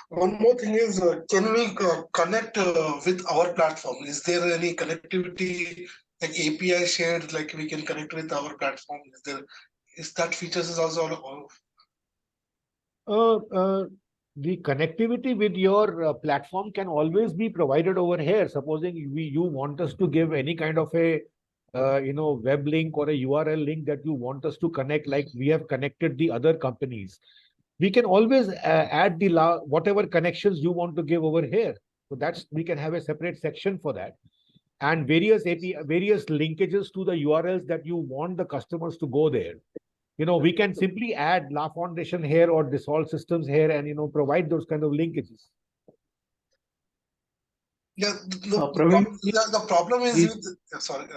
One more thing is, can we connect with our platform? Is there any connectivity, like API shared, like we can connect with our platform? Is that features is also on? The connectivity with your platform can always be provided over here. Supposing you want us to give any kind of a web link or a URL link that you want us to connect, like we have connected the other companies, we can always add whatever connections you want to give over here. So that's, we can have a separate section for that. And various API, various linkages to the URLs that you want the customers to go there. We can simply add La Foundation here or Dissolve Systems here and, provide those kind of linkages. Yeah, Praveen, the problem is please. with, sorry,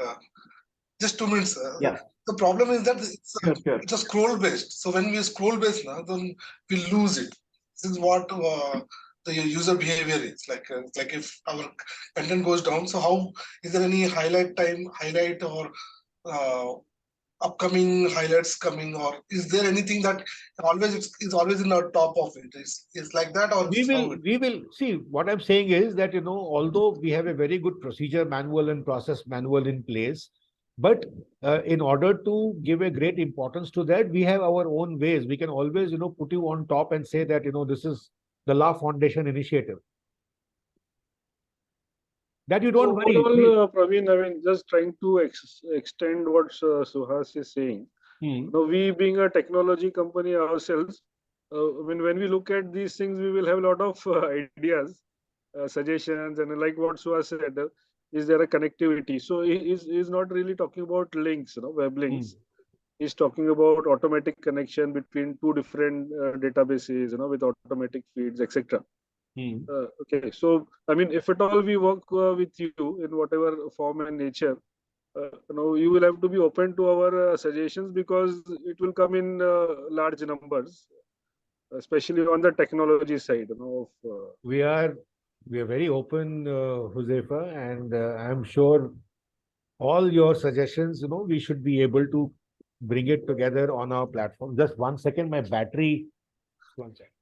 just 2 minutes. Yeah. The problem is that Sure. it's a scroll based. So when we scroll based now, then we lose it. This is what the user behavior is like if our content goes down. So how is there any highlight or upcoming highlights coming, or is there anything that always is always in the top of it? Is like that, or We will see, what I'm saying is that, although we have a very good procedure manual and process manual in place, but in order to give a great importance to that, we have our own ways. We can always, put you on top and say that, this is the La Foundation initiative. That you don't worry. Overall, Praveen, I mean, just trying to extend what Suhas is saying. Now, we being a technology company ourselves, when we look at these things, we will have a lot of ideas, suggestions, and like what Suhas said, is there a connectivity? So he's not really talking about links, web links. He's talking about automatic connection between two different databases, with automatic feeds, etc. Okay, so I mean, if at all we work with you in whatever form and nature, you will have to be open to our suggestions, because it will come in large numbers, especially on the technology side. We are very open, Josefa, and I'm sure all your suggestions, we should be able to bring it together on our platform. Just 1 second, my battery. 1 second.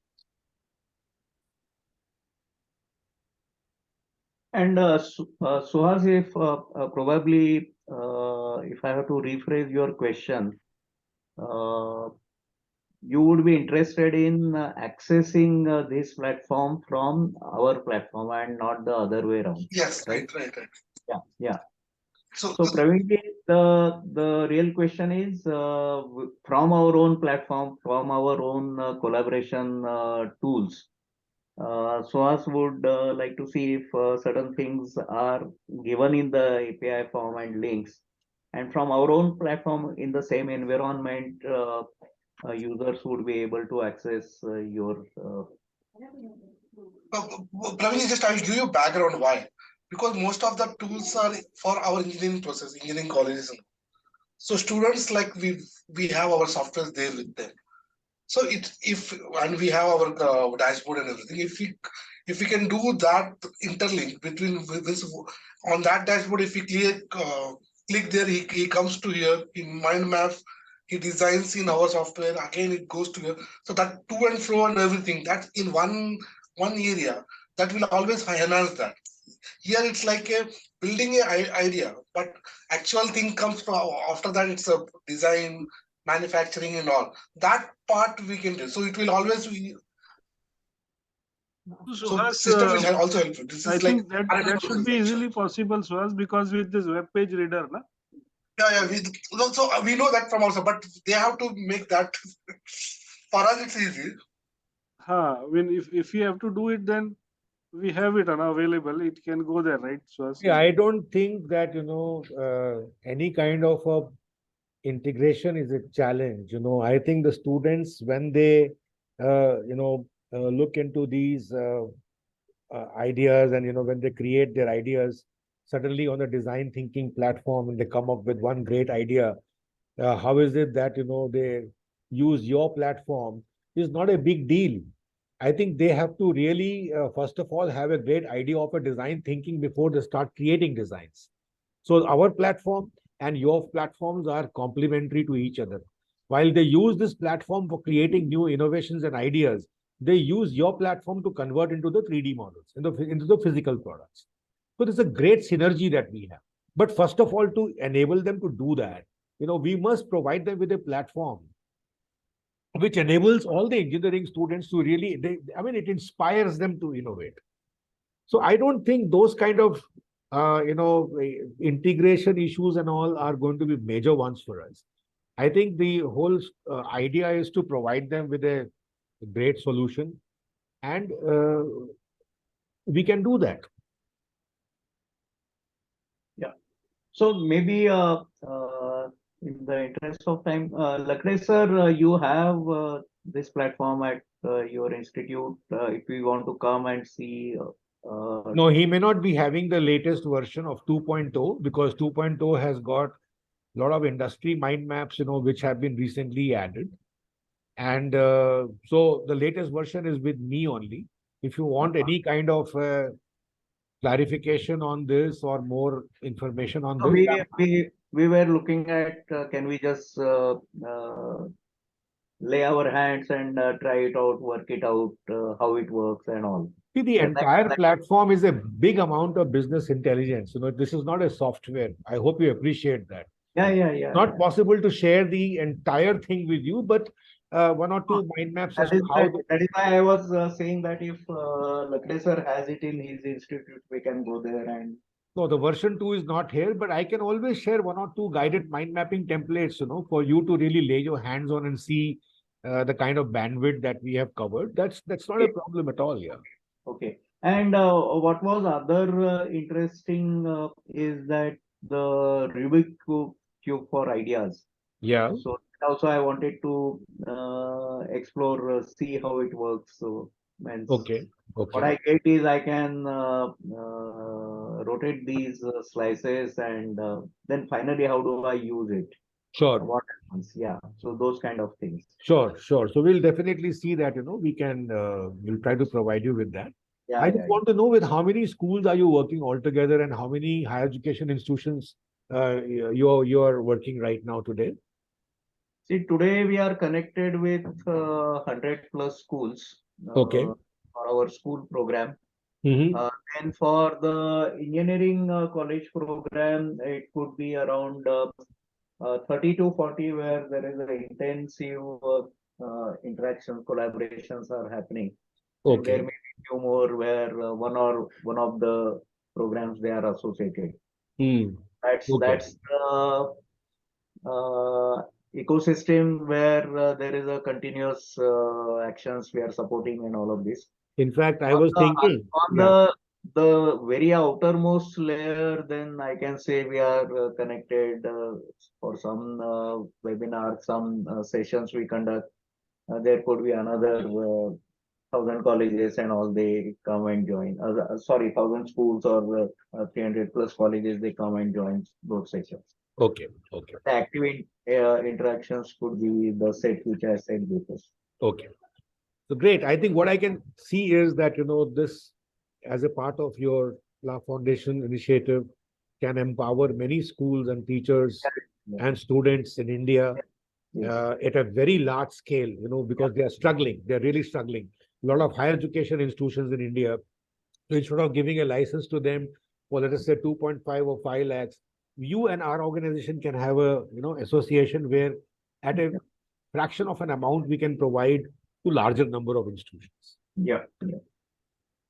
And Suhas, if probably if I have to rephrase your question, you would be interested in accessing this platform from our platform and not the other way around. yes, right. Yeah. So Praveen, the real question is from our own platform, from our own collaboration tools. Suhas would like to see if certain things are given in the API form and links, and from our own platform in the same environment, users would be able to access your. Praveen, just I'll give you background why. Because most of the tools are for our engineering process, engineering colleges. So students, like we have our software there with them. So and we have our dashboard and everything. If we can do that interlink between this on that dashboard, if we click there, he comes to here in mind map. He designs in our software. Again, it goes to here. So that to and fro and everything, that's in one area, that will always enhance that. Here it's like a building a idea, but actual thing comes from after that. It's a design, manufacturing, and all that part we can do. So it will always be. So system will also help you. This is think that should be easily possible, Suhas, because with this web page reader, na? Yeah. So we know that from also, but they have to make that. For us, it's easy. I mean, if you have to do it, then we have it available. It can go there, right, Suhas? Yeah, I don't think that, any kind of a integration is a challenge. I think the students, when they, look into these ideas and, when they create their ideas, suddenly on a design thinking platform and they come up with one great idea, how is it that, they use your platform is not a big deal. I think they have to really, first of all, have a great idea of a design thinking before they start creating designs. So our platform and your platforms are complementary to each other. While they use this platform for creating new innovations and ideas, they use your platform to convert into the 3D models, into the physical products. So there's a great synergy that we have. But first of all, to enable them to do that, we must provide them with a platform which enables all the engineering students to really, it inspires them to innovate. So I don't think those kind of, integration issues and all are going to be major ones for us. I think the whole idea is to provide them with a great solution and we can do that. So maybe in the interest of time, Lakshmi sir, you have this platform at your institute. If we want to come and see. No, he may not be having the latest version of 2.0 because 2.0 has got a lot of industry mind maps, which have been recently added. And so the latest version is with me only. If you want any kind of clarification on this or more information on So this, we were looking at can we just lay our hands and try it out, work it out, how it works and all. see, the So entire platform is a big amount of business intelligence. This is not a software. I hope you appreciate that. yeah. Not possible to share the entire thing with you, but one or two mind maps as That to is how why, that is why I was saying that if Lakshmi sir has it in his institute, we can go there and. No, the version 2 is not here, but I can always share one or two guided mind mapping templates, for you to really lay your hands on and see the kind of bandwidth that we have covered. That's not a problem at all. Yeah. Okay. And what was other interesting is that the Rubik cube for ideas. Yeah. So also I wanted to explore, see how it works. So means Okay. what Okay. I get is I can rotate these slices and then finally how do I use it? Sure. What happens? Yeah. So those kind of things. Sure. Sure. So we'll definitely see that, we can, we'll try to provide you with that. Yeah. I just want to know with how many schools are you working altogether and how many higher education institutions you're working right now today? See, today we are connected with 100 plus schools Okay. for our school program. Mm-hmm. And for the engineering college program, it could be around 30 to 40 where there is an intensive interaction, collaborations are happening. And there Okay. may be few more where one of the programs they are associated. That's Okay. the ecosystem where there is a continuous actions we are supporting and all of this. In fact, I On was the, thinking, on yeah. the very outermost layer, then I can say we are connected for some webinars, some sessions we conduct. There could be another 1,000 colleges and all they come and join. Sorry, 1,000 schools or 300 plus colleges they come and join those sessions. Okay. Okay. The active interactions could be the set which I said before. Okay. So great. I think what I can see is that, this as a part of your La Foundation initiative can empower many schools and teachers and students in India at a very large scale, because they are struggling. They're really struggling. A lot of higher education institutions in India, so instead of giving a license to them for, let us say, 2.5 or 5 lakhs, you and our organization can have a, association where at a fraction of an amount we can provide to larger number of institutions. Yeah.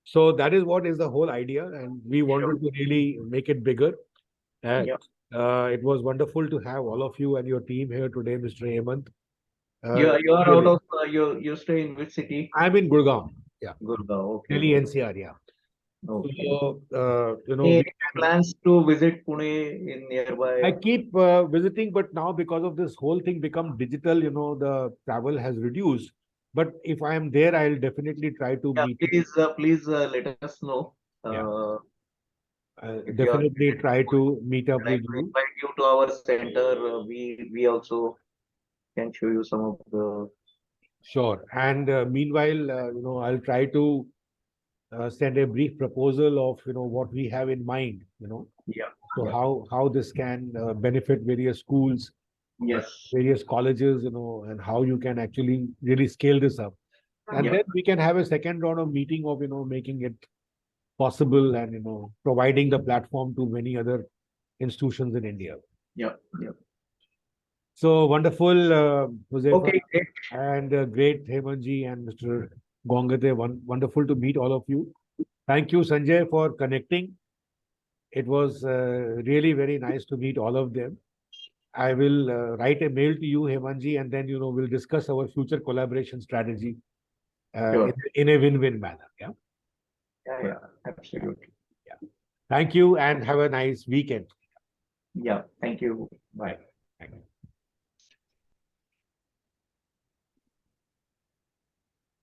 So that is what is the whole idea, and we wanted to really make it bigger. It was wonderful to have all of you and your team here today, Mr. Hemant. You are out of you stay in which city? I'm in Gurgaon. Yeah. Gurgaon. Okay. Delhi NCR. Yeah. Okay. So, Any plans to visit Pune in nearby? I keep visiting, but now because of this whole thing become digital, the travel has reduced. But if I am there, I'll definitely try to meet. Please let us know. If you are Definitely try to meet up with you. invite you to our center. We also can show you some of the. Sure. And meanwhile, I'll try to send a brief proposal of what we have in mind. So how this can benefit various schools, various colleges, and how you can actually really scale this up. And then we can have a second round of meeting of making it possible and providing the platform to many other institutions in India. So wonderful, Josefa, Okay. and great Hemanji and Mr. Gongate. Wonderful to meet all of you. Thank you, Sanjay, for connecting. It was really very nice to meet all of them. I will write a mail to you, Hemanji, and then we'll discuss our future collaboration strategy in a win-win manner. Yeah. Yeah, absolutely. Thank you and have a nice weekend. Yeah, thank you. Bye. Thank you.